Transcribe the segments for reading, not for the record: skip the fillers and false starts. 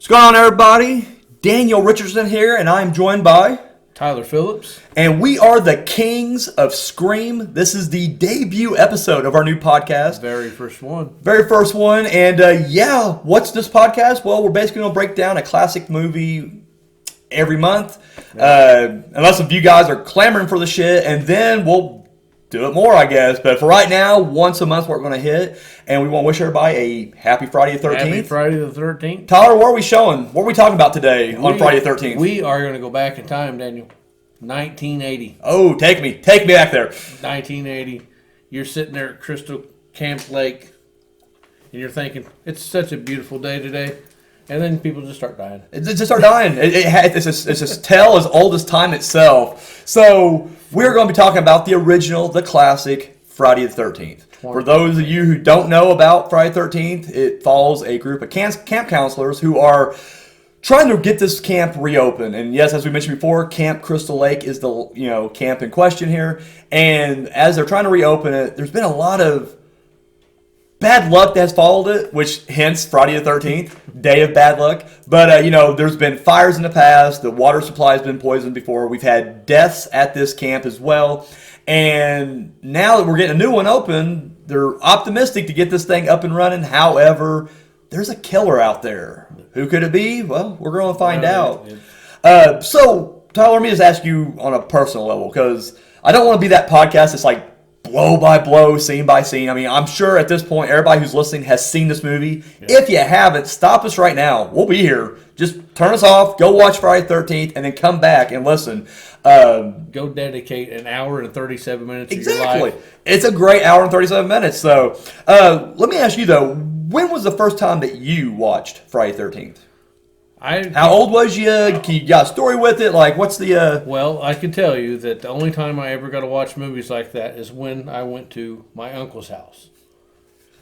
What's going on, everybody? Daniel Richardson here, and I'm joined by Tyler Phillips. And we are the Kings of Scream. This is the debut episode of our new podcast. Very first one. Very first one. And what's this podcast? Well, we're basically going to break down a classic movie every month. Unless if you guys are clamoring for the shit, and then we'll do it more, I guess. But for right now, once a month we're going to hit. And we want to wish everybody a happy Friday the 13th. Happy Friday the 13th. Tyler, what are we showing? What are we talking about today on Friday the 13th? We are going to go back in time, Daniel. 1980. Oh, take me back there. 1980. You're sitting there at Crystal Camp Lake, and you're thinking, it's such a beautiful day today. And then people just start dying. It's a tale as old as time itself. So we're going to be talking about the original, the classic Friday the 13th. For those of you who don't know about Friday the 13th, it follows a group of camp counselors who are trying to get this camp reopened. And yes, as we mentioned before, Camp Crystal Lake is the camp in question here. And as they're trying to reopen it, there's been a lot of bad luck that has followed it, which hence Friday the 13th, day of bad luck. But, there's been fires in the past. The water supply has been poisoned before. We've had deaths at this camp as well. And now that we're getting a new one open, they're optimistic to get this thing up and running. However, there's a killer out there. Who could it be? Well, we're going to find out. So, Tyler, let me just ask you on a personal level, because I don't want to be that podcast that's like blow by blow, scene by scene. I mean, I'm sure at this point, everybody who's listening has seen this movie. Yeah. If you haven't, stop us right now. We'll be here. Just turn us off, go watch Friday the 13th, and then come back and listen. Go dedicate an hour and 37 minutes of your life. It's a great hour and 37 minutes. So let me ask you, though, when was the first time that you watched Friday the 13th? How old was you? You got a story with it? Like, what's the... Well, I can tell you that the only time I ever got to watch movies like that is when I went to my uncle's house.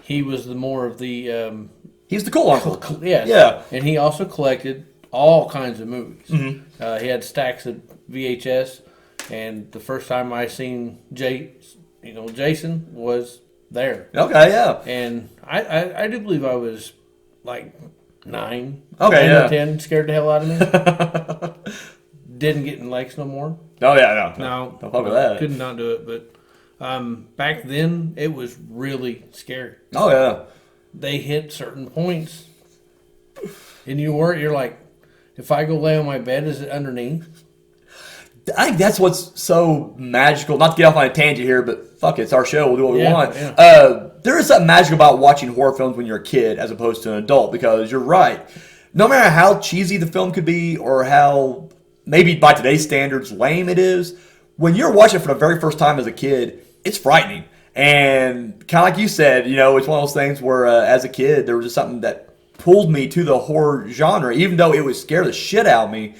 He was more of the... He's the cool uncle. Yes. Yeah. And he also collected all kinds of movies. Mm-hmm. He had stacks of VHS, and the first time I seen Jason was there. Okay, yeah. And I do believe I was like 9, okay, 9 or 10, scared the hell out of me. Didn't get in lakes no more. Oh yeah, no. Don't fuck with that. Could not do it, but back then it was really scary. Oh yeah. They hit certain points, and you're like, if I go lay on my bed, is it underneath? I think that's what's so magical. Not to get off on a tangent here, but fuck it, it's our show. We'll do what we want. Yeah. There is something magical about watching horror films when you're a kid as opposed to an adult, because you're right. No matter how cheesy the film could be or how, maybe by today's standards, lame it is, when you're watching it for the very first time as a kid, it's frightening. And kind of like you said, it's one of those things where as a kid, there was just something that pulled me to the horror genre. Even though it would scare the shit out of me,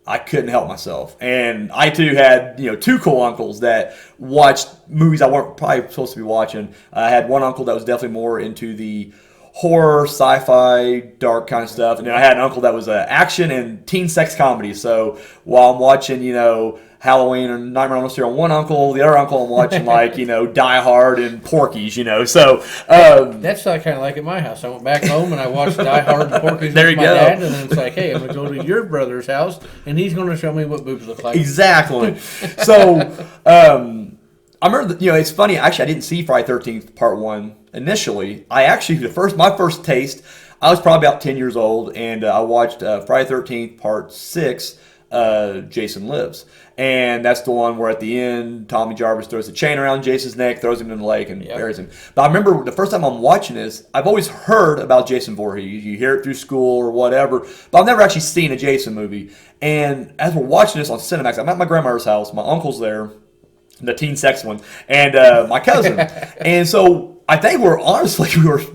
I couldn't help myself. And I, too, had, two cool uncles that watched movies I weren't probably supposed to be watching. I had one uncle that was definitely more into the horror, sci-fi, dark kind of stuff. And then I had an uncle that was action and teen sex comedy. So while I'm watching, Halloween or Nightmare on Elm Street on one uncle, the other uncle I'm watching Die Hard and Porky's, So that's kind of like at my house. I went back home and I watched Die Hard and Porky's there with you my go. dad, and then it's like, hey, I'm gonna go to your brother's house and he's gonna show me what boobs look like. Exactly. So I remember it's funny. Actually, I didn't see Friday the 13th Part 1 initially. My first taste, I was probably about 10 years old, and I watched Friday the 13th Part 6. Jason Lives. And that's the one where at the end, Tommy Jarvis throws a chain around Jason's neck, throws him in the lake, and buries him. But I remember the first time I'm watching this, I've always heard about Jason Voorhees. You hear it through school or whatever, but I've never actually seen a Jason movie. And as we're watching this on Cinemax, I'm at my grandmother's house, my uncle's there, the teen sex one, and my cousin. And so I think we were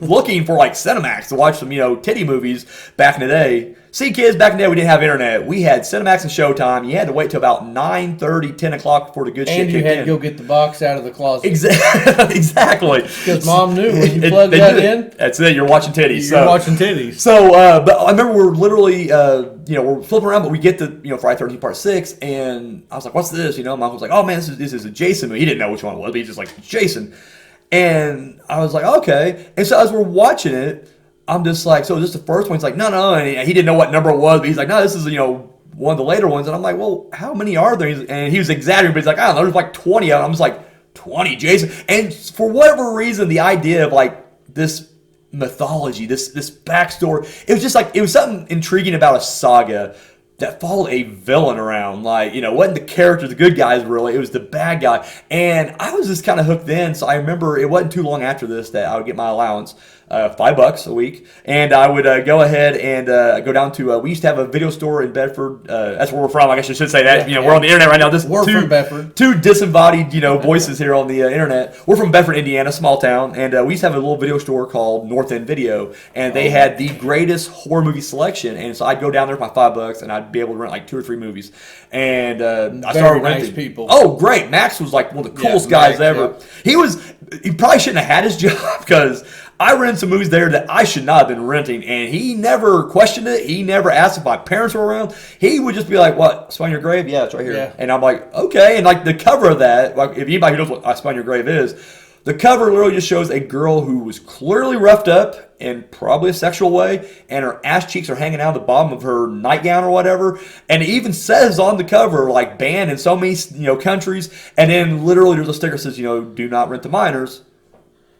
looking for like Cinemax to watch some, titty movies back in the day. See, kids, back in the day, we didn't have internet. We had Cinemax and Showtime. You had to wait till about 9:30, 10 o'clock before the good shit kicked in. And you had to go get the box out of the closet. Exactly. Because Mom knew when you plugged that in. That's it. You're watching titties. You're watching titties. So, but I remember we're literally, we're flipping around, but we get to, Friday 13th Part 6, and I was like, what's this? My uncle was like, oh, man, this is a Jason movie. He didn't know which one it was, but he's just like, Jason. And I was like, okay. And so as we're watching it, I'm just like, so is this the first one? He's like, no. And he didn't know what number it was, but he's like, no, this is, one of the later ones. And I'm like, well, how many are there? And he was exaggerating, but he's like, I don't know, there's like 20 of them. I'm just like, 20, Jason. And for whatever reason, the idea of like this mythology, this backstory, it was just like, it was something intriguing about a saga that followed a villain around. Like, it wasn't the character, the good guys really, it was the bad guy. And I was just kind of hooked in. So I remember it wasn't too long after this that I would get my allowance, $5 a week, and I would go ahead and go down to. We used to have a video store in Bedford. That's where we're from. I guess I should say that. We're on the internet right now. We're from Bedford. Two disembodied, voices here on the internet. We're from Bedford, Indiana, small town, and we used to have a little video store called North End Video, and they had the greatest horror movie selection. And so I'd go down there with my $5, and I'd be able to rent like 2 or 3 movies. And I started renting. Nice people. Oh, great! Max was like one of the coolest guys ever. Yeah. He probably shouldn't have had his job because I rented some movies there that I should not have been renting, and he never questioned it. He never asked if my parents were around. He would just be like, "What? Spy on Your Grave? Yeah, it's right here." Yeah. And I'm like, "Okay." And like the cover of that, like if anybody who knows what I Spy on Your Grave is, the cover literally just shows a girl who was clearly roughed up in probably a sexual way, and her ass cheeks are hanging out the bottom of her nightgown or whatever. And it even says on the cover, like, banned in so many countries. And then literally there's a sticker that says, do not rent to minors.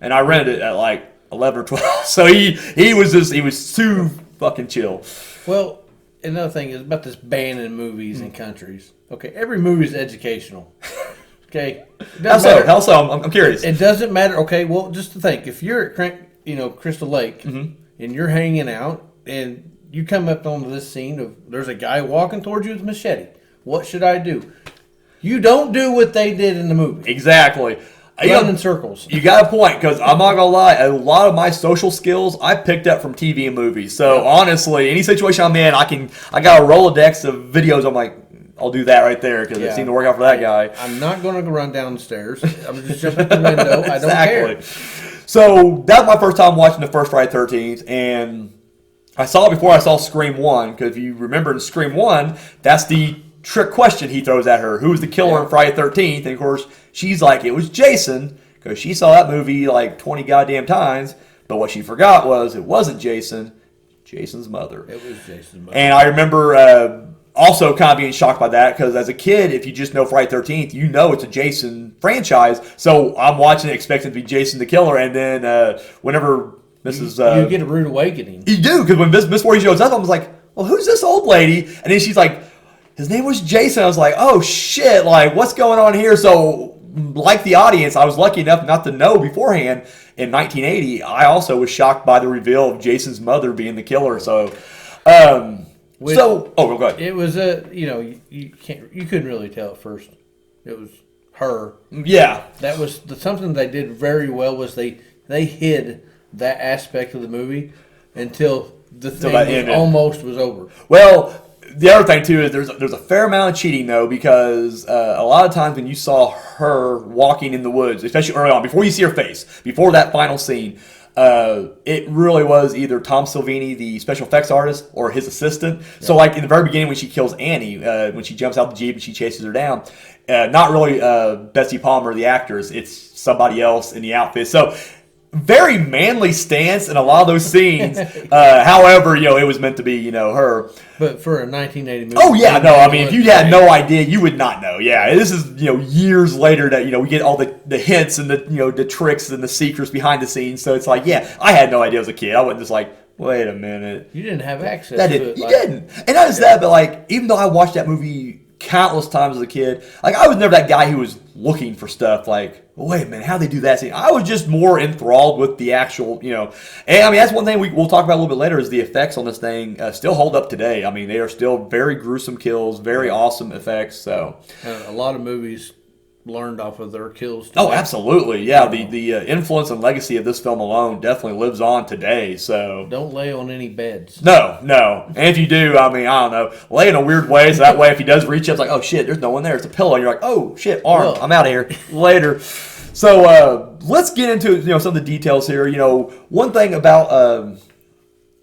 And I rented it at like 11 or 12. So he was too fucking chill. Well, another thing is about this banning movies in countries. Okay, every movie is educational. Okay, how so? I'm curious. It doesn't matter. Okay, well, just to think, if you're at Crystal Lake and you're hanging out and you come up onto this scene of there's a guy walking towards you with a machete, what should I do? You don't do what they did in the movie. Exactly. Run in circles. You got a point, because I'm not gonna lie, a lot of my social skills I picked up from TV and movies. So honestly, any situation I'm in, I got a Rolodex of videos. I'm like, I'll do that right there because it seemed to work out for that guy. I'm not going to run down the stairs. I'm just jumping out the window. I don't care. So that was my first time watching the first Friday the 13th, and I saw it before I saw Scream 1, because if you remember in Scream 1, that's the trick question he throws at her. Who was the killer on Friday the 13th? And of course, she's like, it was Jason, because she saw that movie like 20 goddamn times, but what she forgot was it wasn't Jason, Jason's mother. It was Jason's mother. And I remember also kind of being shocked by that, because as a kid, if you just know Friday the 13th, you know it's a Jason franchise. So I'm watching it expecting to be Jason the killer, and then whenever Mrs. You get a rude awakening. You do, because when Miss Voorhees shows up, I was like, well, who's this old lady? And then she's like, his name was Jason. I was like, oh shit, like what's going on here? So like the audience, I was lucky enough not to know beforehand. In 1980, I also was shocked by the reveal of Jason's mother being the killer. So go ahead. It was you couldn't really tell at first. It was her. Yeah. That was something they did very well, was they hid that aspect of the movie until the thing almost was over. Well, the other thing too is there's a fair amount of cheating though, because a lot of times when you saw her walking in the woods, especially early on, before you see her face, before that final scene, it really was either Tom Savini, the special effects artist, or his assistant. Yeah. So like in the very beginning when she kills Annie, when she jumps out the Jeep and she chases her down, not really Betsy Palmer, the actress, it's somebody else in the outfit. So very manly stance in a lot of those scenes. However, it was meant to be, her. But for a 1980 movie. Oh yeah, no. I mean, if you had no idea, you would not know. Yeah, this is years later that we get all the hints and the tricks and the secrets behind the scenes. So it's like, yeah, I had no idea as a kid. I wasn't just like, wait a minute. You didn't have access to it. You didn't. And not just that, but like, even though I watched that movie countless times as a kid, like I was never that guy who was looking for stuff like, wait a minute, how'd they do that scene? I was just more enthralled with the actual, and I mean, that's one thing we'll talk about a little bit later, is the effects on this thing still hold up today. I mean, they are still very gruesome kills, very awesome effects. So a lot of movies learned off of their kills today. Oh, absolutely. Yeah, the influence and legacy of this film alone definitely lives on today. So don't lay on any beds. No. And if you do, I mean, I don't know, lay in a weird way, so that way if he does reach up, it's like, oh shit, there's no one there. It's a pillow. And you're like, oh shit, arm, I'm out of here. Later. So let's get into some of the details here. One thing about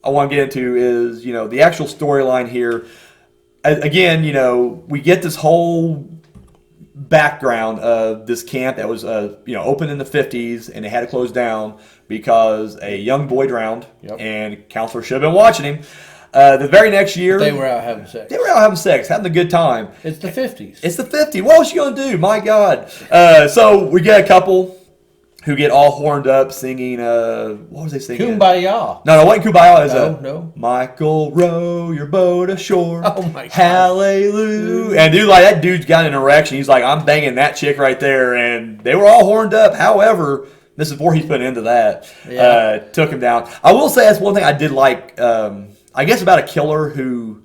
I want to get into is the actual storyline here. Again, we get this whole background of this camp that was opened in the 50s, and they had to close down because a young boy drowned, and counselors should have been watching him. The very next year, they were out having sex. Having a good time. It's the 50s. It's the 50s. What was she gonna do? My God. So we get a couple who get all horned up singing. What was they singing? Kumbaya. No, it wasn't Kumbaya. It was no. Michael, row your boat ashore. Oh my God. Hallelujah. And dude, like that dude's got an erection. He's like, I'm banging that chick right there, and they were all horned up. However, this is before he put an end to that. Yeah. Took him down. I will say that's one thing I did like. I guess about a killer who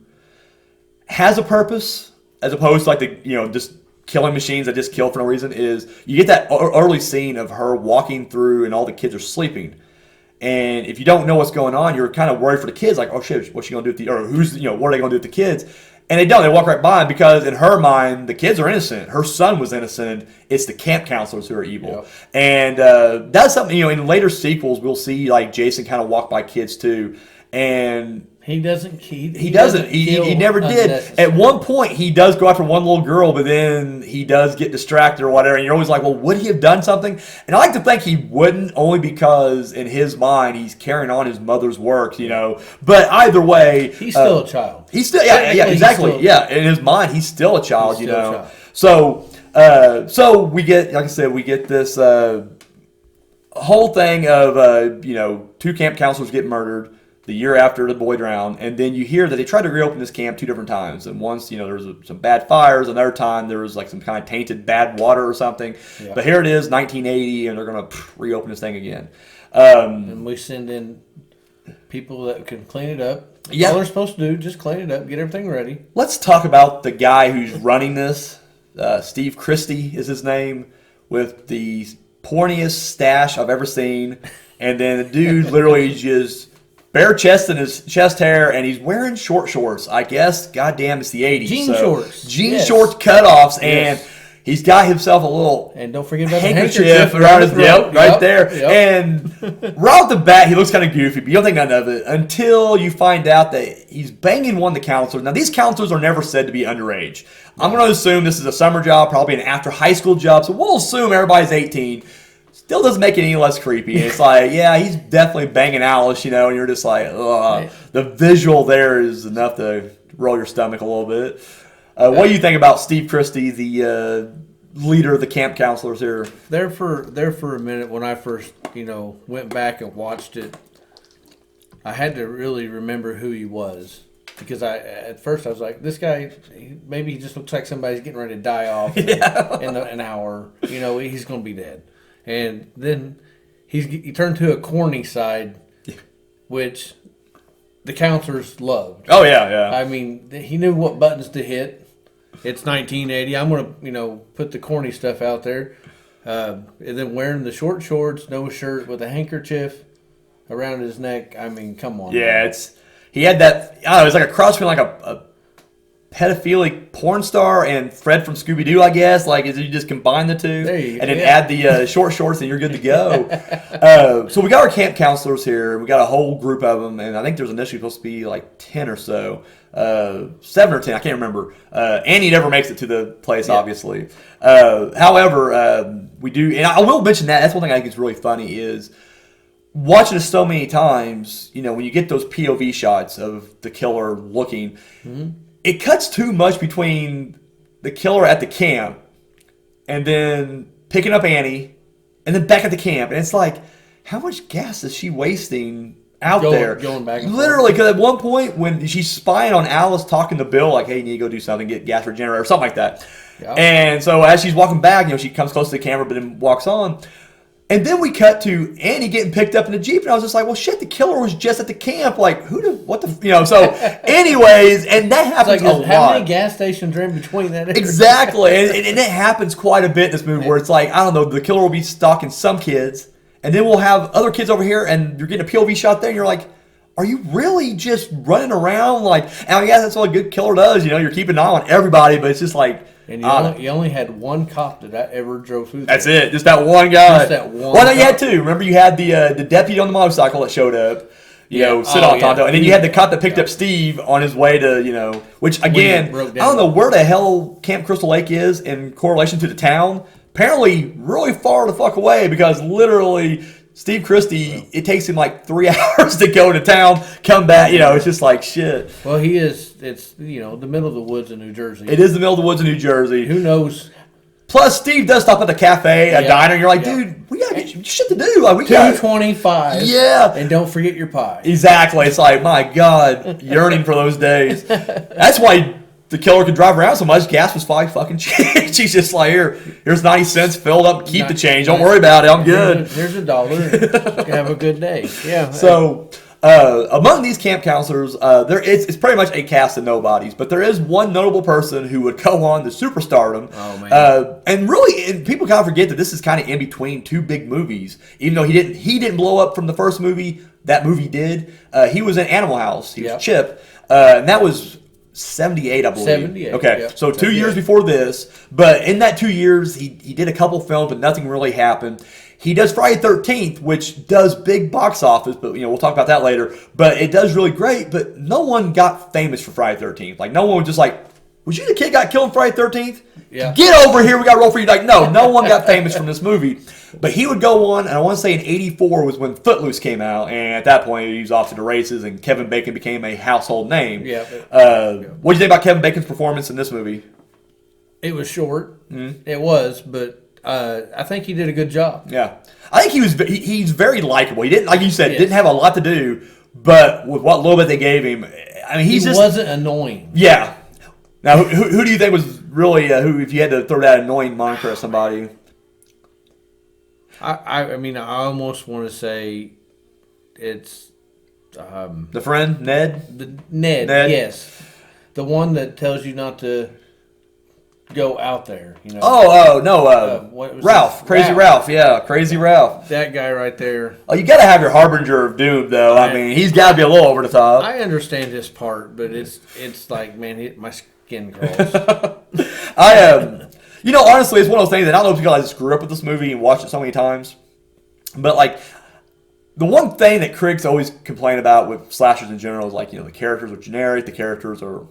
has a purpose, as opposed to like the just killing machines that just kill for no reason, is you get that early scene of her walking through and all the kids are sleeping. And if you don't know what's going on, you're kind of worried for the kids, like, oh shit, what's she gonna do with what are they gonna do with the kids? And they don't. They walk right by them because in her mind, the kids are innocent. Her son was innocent. It's the camp counselors who are evil. Yep. And that's something, in later sequels, we'll see like Jason kind of walk by kids too. And he doesn't. He never did. At one point, he does go after one little girl, but then he does get distracted or whatever. And you're always like, well, would he have done something? And I like to think he wouldn't, only because in his mind, he's carrying on his mother's work, But either way, he's still a child. He's still, exactly. In his mind, he's still a child, a child. So we get, like I said, this whole thing of, two camp counselors get murdered the year after the boy drowned, and then you hear that they tried to reopen this camp 2 different times. And once, there was some bad fires. Another time, there was like some kind of tainted bad water or something. Yeah. But here it is, 1980, and they're going to reopen this thing again. And we send in people that can clean it up. That's all they're supposed to do, just clean it up, get everything ready. Let's talk about the guy who's running this. Steve Christie is his name, with the porniest stash I've ever seen. And then the dude literally just bare chest in his chest hair, and he's wearing short shorts. I guess, goddamn, it's the 80s. Jean shorts cutoffs, and he's got himself a little don't forget about handkerchief around his right there. Yep. And right off the bat, he looks kind of goofy, but you don't think none of it until you find out that he's banging one of the counselors. Now, these counselors are never said to be underage. I'm going to assume this is a summer job, probably an after high school job, so we'll assume everybody's 18. Still doesn't make it any less creepy. It's like, he's definitely banging Alice, and you're just like, ugh. The visual there is enough to roll your stomach a little bit. What do you think about Steve Christie, the leader of the camp counselors here? There for a minute when I first, went back and watched it, I had to really remember who he was. Because at first I was like, this guy, maybe he just looks like somebody's getting ready to die off in an hour. He's going to be dead. And then he turned to a corny side, which the counselors loved. Oh, yeah. I mean, he knew what buttons to hit. It's 1980. I'm going to, put the corny stuff out there. And then wearing the short shorts, no shirt, with a handkerchief around his neck. I mean, come on. Yeah, he had that, I don't know, it's like a cross between like a pedophilic porn star and Fred from Scooby-Doo, I guess. Like, you just combine the two and then add the short shorts, and you're good to go. So we got our camp counselors here. We got a whole group of them, and I think there's initially supposed to be like 10 or so. 7 or 10, I can't remember. Annie never makes it to the place, obviously. However, we do, and I will mention that's one thing I think is really funny is watching it so many times, when you get those POV shots of the killer looking, it cuts too much between the killer at the camp and then picking up Annie and then back at the camp. And it's like, how much gas is she wasting out there? Going back and literally, because at one point when she's spying on Alice talking to Bill, like, hey, you need to go do something, get gas for a generator or something like that. Yep. And so as she's walking back, she comes close to the camera but then walks on. And then we cut to Annie getting picked up in the Jeep, and I was just like, well, shit, the killer was just at the camp. Like, so anyways, and that happens a lot. How many gas stations are in between that? Exactly. and it happens quite a bit in this movie where it's like, I don't know, the killer will be stalking some kids, and then we'll have other kids over here, and you're getting a POV shot there, and you're like, are you really just running around? Like, and I guess that's what a good killer does. You're keeping an eye on everybody, but it's just like, and you only had one cop that ever drove through there. That's it. Just that one guy. Just that one. Well, no, you had two. Remember, you had the deputy on the motorcycle that showed up. sit on Tonto. And then you had the cop that picked up Steve on his way to, which again, I don't know where the hell Camp Crystal Lake is in correlation to the town. Apparently really far the fuck away, because literally Steve Christie, it takes him like 3 hours to go to town, come back. It's just like shit. Well, it's the middle of the woods in New Jersey. It is the middle of the woods in New Jersey. Who knows? Plus, Steve does stop at the cafe, a diner, and you're like, dude, we got to get shit to do. Like, we got $2.25. Yeah. And don't forget your pie. Exactly. It's like, my God, yearning for those days. That's why the killer could drive around so much. Gas was fucking cheap. She's just like, here's 90 cents, filled up, keep the change. Don't worry about it. I'm good. Here's $1. Have a good day. Yeah. So, among these camp counselors, it's pretty much a cast of nobodies, but there is one notable person who would go on to superstardom. Oh, man. And really, people kind of forget that this is kind of in between two big movies. Even though he didn't blow up from the first movie, that movie did. He was in Animal House. He was Chip, and that was 78, I believe. 78. Okay, so 2 years before this. But in that 2 years, he did a couple films, but nothing really happened. He does Friday the 13th, which does big box office, but we'll talk about that later. But it does really great, but no one got famous for Friday the 13th. Like, no one was just like, was you the kid got killed on Friday the 13th? Yeah. Get over here, we got to roll for you. Like, no one got famous from this movie. But he would go on, and I want to say in 84 was when Footloose came out, and at that point he was off to the races, and Kevin Bacon became a household name. Yeah. What do you think about Kevin Bacon's performance in this movie? It was short. Mm-hmm. It was, but I think he did a good job. Yeah, I think he's very likable. He didn't, like you said, didn't have a lot to do, but with what little bit they gave him, I mean, he wasn't annoying. Yeah. Now, who do you think was really who? If you had to throw that annoying moniker at somebody, I mean, I almost want to say it's the friend Ned. Ned, yes, the one that tells you not to go out there. Oh no, Ralph, Crazy Ralph. Yeah, Crazy Ralph. That guy right there. Oh, you got to have your harbinger of doom, though. I mean, he's got to be a little over the top. I understand his part, but it's like, man, my skin crawls. Honestly, it's one of those things that I don't know because I just grew up with this movie and watched it so many times. But like, the one thing that critics always complain about with slashers in general is like, the characters are generic, the characters are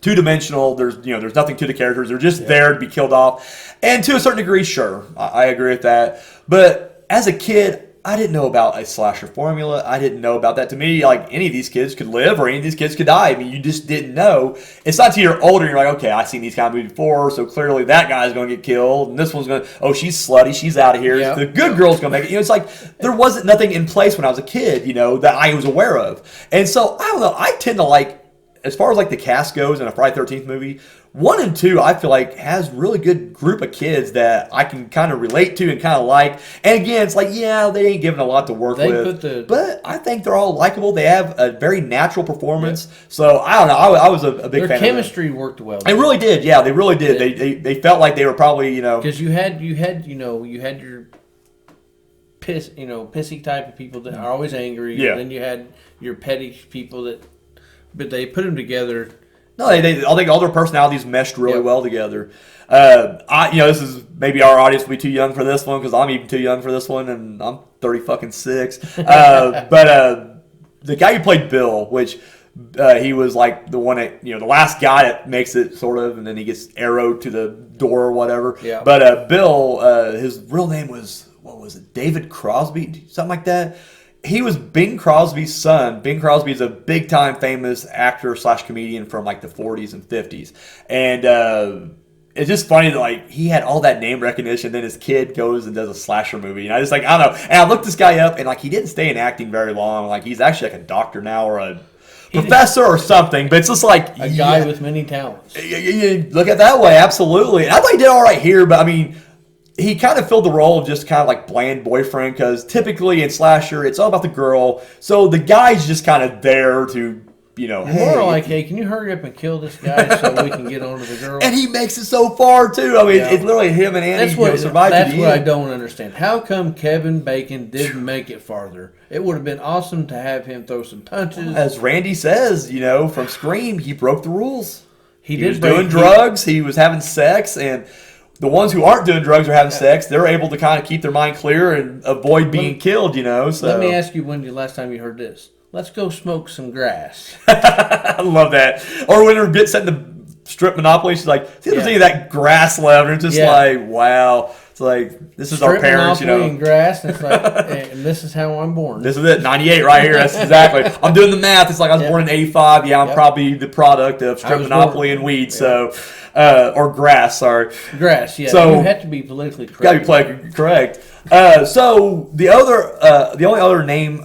two-dimensional. There's nothing to the characters. They're just there to be killed off. And to a certain degree, sure, I agree with that. But as a kid, I didn't know about a slasher formula. I didn't know about that. To me, like, any of these kids could live or any of these kids could die. I mean, you just didn't know. It's not until you're older and you're like, okay, I've seen these kind of movies before, so clearly that guy's going to get killed, and this one's going to, oh, she's slutty, she's out of here. Yeah. The good girl's going to make it. It's like there wasn't nothing in place when I was a kid, that I was aware of. And so, I don't know, I tend to like, as far as like the cast goes in a Friday the 13th movie, 1 and 2 I feel like has really good group of kids that I can kind of relate to and kind of like. And again, it's like, yeah, they ain't given a lot to work with, but I think they're all likable. They have a very natural performance. Yeah. So I don't know. I was a big fan. Their chemistry worked well. It really did. Yeah, they really did. They felt like they were probably because you had your pissy type of people that are always angry. Yeah. And then you had your petty people but they put them together. No, I think all their personalities meshed really well together. This is maybe our audience will be too young for this one because I'm even too young for this one, and I'm 36. But the guy who played Bill, which he was like the one that the last guy that makes it sort of, and then he gets arrowed to the door or whatever. Yeah. But Bill, his real name was David Crosby, something like that. He was Bing Crosby's son. Bing Crosby is a big-time famous actor / comedian from like the 40s and 50s. And it's just funny that like he had all that name recognition, then his kid goes and does a slasher movie. And I just like, I don't know. And I looked this guy up, and like he didn't stay in acting very long. Like he's actually like a doctor now or a professor or something. But it's just like a guy with many talents. Look at it that way, absolutely. And I thought he did all right here, but I mean, he kind of filled the role of just kind of like bland boyfriend because typically in slasher it's all about the girl, so the guy's just kind of there to more like, hey, can you hurry up and kill this guy so we can get on to the girl? And he makes it so far too. I mean, it's literally him and Annie survived. That's what I don't understand. How come Kevin Bacon didn't make it farther? It would have been awesome to have him throw some punches. As Randy says, from Scream, he broke the rules. He was doing drugs. He was having sex, and the ones who aren't doing drugs or having sex, they're able to kind of keep their mind clear and avoid being killed, So let me ask you, when the last time you heard this? let's go smoke some grass. I love that. Or when they're setting the strip Monopoly, she's like, see if there's any of that grass left. And it's just like, wow. It's like, this is strip our parents, Monopoly and grass, and it's like, and this is how I'm born. This is it, 98 right here. That's exactly. I'm doing the math. It's like I was born in 85. Yeah, I'm probably the product of strip Monopoly and weed. So, or grass, sorry. Grass, yeah. So, you have to be politically correct. Got to be politically correct. So the only other name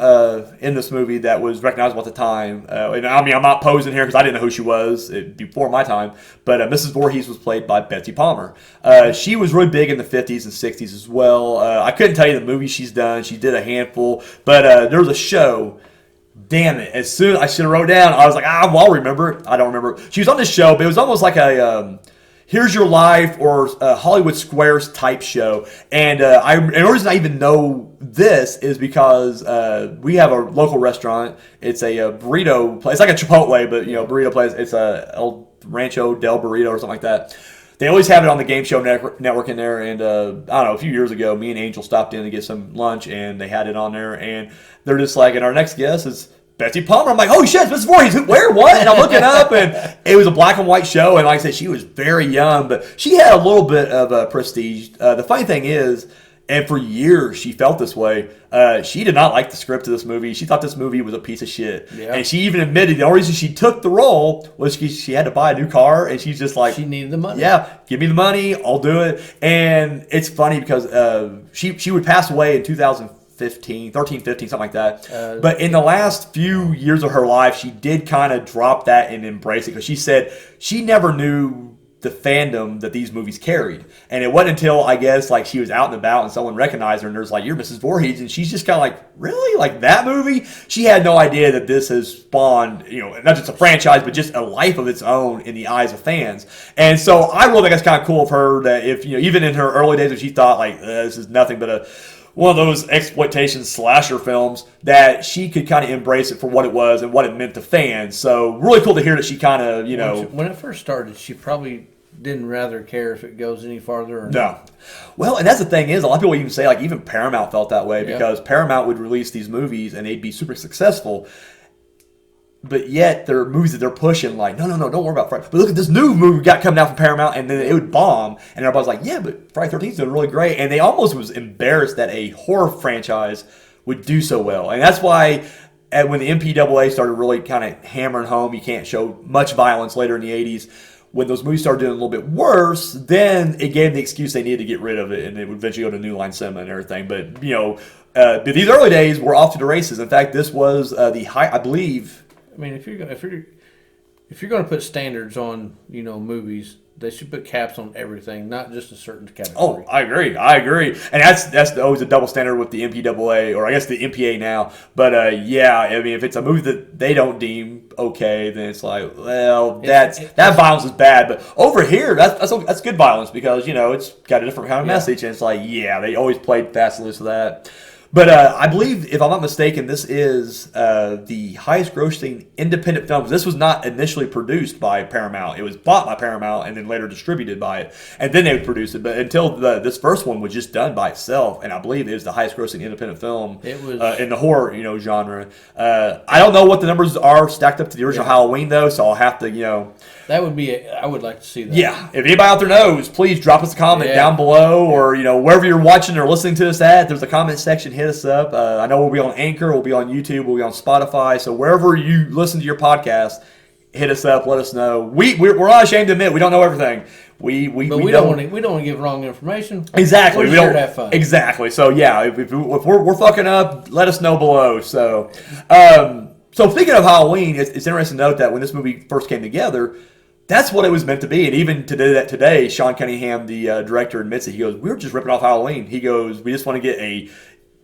in this movie that was recognizable at the time, and I mean I'm not posing here because I didn't know who she was before my time, but Mrs. Voorhees was played by Betsy Palmer. She was really big in the 50s and 60s as well. I couldn't tell you the movies she's done. She did a handful, but there was a show. Damn it! As soon as I should have wrote down, I was like, well, I'll remember it. I don't remember. She was on this show, but it was almost like a Here's Your Life or Hollywood Squares type show. And the reason I even know this is because we have a local restaurant. It's a burrito place. It's like a Chipotle, but burrito place. It's a El Rancho del Burrito or something like that. They always have it on the Game Show Network in there. And I don't know, a few years ago, me and Angel stopped in to get some lunch, and they had it on there. And they're just like, and our next guest is Betsy Palmer. I'm like, oh shit, it's Mrs. Voorhees. Where? What? And I'm looking up, and it was a black and white show. And like I said, she was very young, but she had a little bit of prestige. The funny thing is, and for years she felt this way. She did not like the script of this movie. She thought this movie was a piece of shit. Yeah. And she even admitted the only reason she took the role was she had to buy a new car, and she's just like, she needed the money. Yeah, give me the money, I'll do it. And it's funny because she would pass away in 2013, 15, something like that. But in the last few years of her life, she did kind of drop that and embrace it, because she said she never knew the fandom that these movies carried. And it wasn't until, I guess, like she was out and about and someone recognized her and there's like, you're Mrs. Voorhees. And she's just kind of like, really? Like that movie? She had no idea that this has spawned, not just a franchise, but just a life of its own in the eyes of fans. And so I really think that's kind of cool of her that if, even in her early days, if she thought like, this is nothing but one of those exploitation slasher films, that she could kind of embrace it for what it was and what it meant to fans. So really cool to hear that she kind of, when it first started, she probably didn't rather care if it goes any farther or not. No. Well, and that's the thing is, a lot of people even say, like, even Paramount felt that way, because Paramount would release these movies and they'd be super successful. But yet, there are movies that they're pushing, like, no, don't worry about Friday. But look at this new movie we got coming out from Paramount, and then it would bomb. And everybody's like, yeah, but Friday 13th is doing really great. And they almost was embarrassed that a horror franchise would do so well. And that's why when the MPAA started really kind of hammering home, you can't show much violence later in the 80s, when those movies started doing a little bit worse, then it gave the excuse they needed to get rid of it, and it would eventually go to New Line Cinema and everything. But, but these early days were off to the races. In fact, this was the high, I believe. I mean, if you're going to put standards on movies, they should put caps on everything, not just a certain category. Oh, I agree, and that's always a double standard with the MPAA, or I guess the MPA now. But I mean, if it's a movie that they don't deem okay, then it's like, well, that violence is bad. But over here, that's good violence, because it's got a different kind of message, and it's like, they always played fast and loose with that. But I believe, if I'm not mistaken, this is the highest grossing independent film. This was not initially produced by Paramount. It was bought by Paramount and then later distributed by it. And then they would produce it. But until this first one was just done by itself, and I believe it was the highest grossing independent film in the horror genre. I don't know what the numbers are stacked up to the original Halloween, though, so I'll have to, That would be I would like to see that. Yeah. If anybody out there knows, please drop us a comment down below, or wherever you're watching or listening to us at. There's a comment section. Hit us up. I know we'll be on Anchor, we'll be on YouTube, we'll be on Spotify. So wherever you listen to your podcast, hit us up. Let us know. We're not ashamed to admit we don't know everything. We don't want to give wrong information. Exactly. We don't have fun. Exactly. So if we're fucking up, let us know below. So so speaking of Halloween, it's interesting to note that when this movie first came together, that's what it was meant to be. And even today, Sean Cunningham, the director, admits it. He goes, we were just ripping off Halloween. He goes, we just want to get a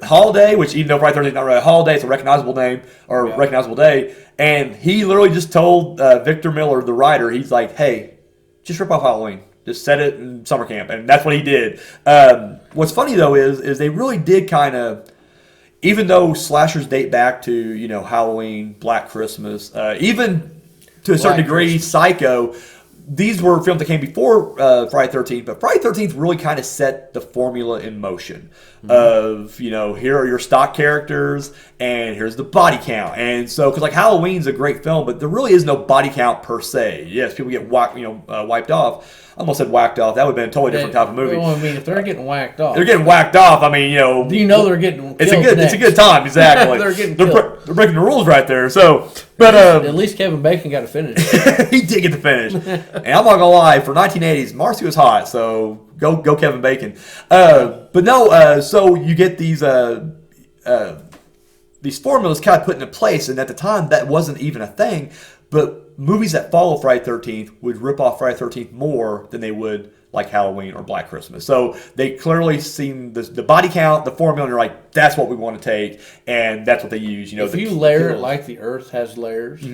holiday, which even though Friday 13th is not really a holiday, it's a recognizable name or recognizable day. And he literally just told Victor Miller, the writer, he's like, hey, just rip off Halloween. Just set it in summer camp. And that's what he did. What's funny, though, is they really did kind of, even though slashers date back to, Halloween, Black Christmas, even to a certain degree, Psycho, these were films that came before Friday 13th, but Friday 13th really kind of set the formula in motion of, here are your stock characters and here's the body count. And so, because like Halloween's a great film, but there really is no body count per se. Yes, people get wiped off. I almost said whacked off. That would have been a totally different type of movie. Well, I mean, if they're getting whacked off. They're getting whacked off. I mean, they're getting killed it's a good time, exactly. They're getting killed. They're breaking the rules right there. So, but at least Kevin Bacon got to finish. He did get to finish. And I'm not gonna lie, for 1980s, Marcy was hot. So go Kevin Bacon. But no, so you get these formulas kind of put into place, and at the time that wasn't even a thing. But movies that follow Friday 13th would rip off Friday 13th more than they would like Halloween or Black Christmas. So they clearly seen the body count, the formula, and they're like, that's what we want to take, and that's what they use. If you layer it like the Earth has layers,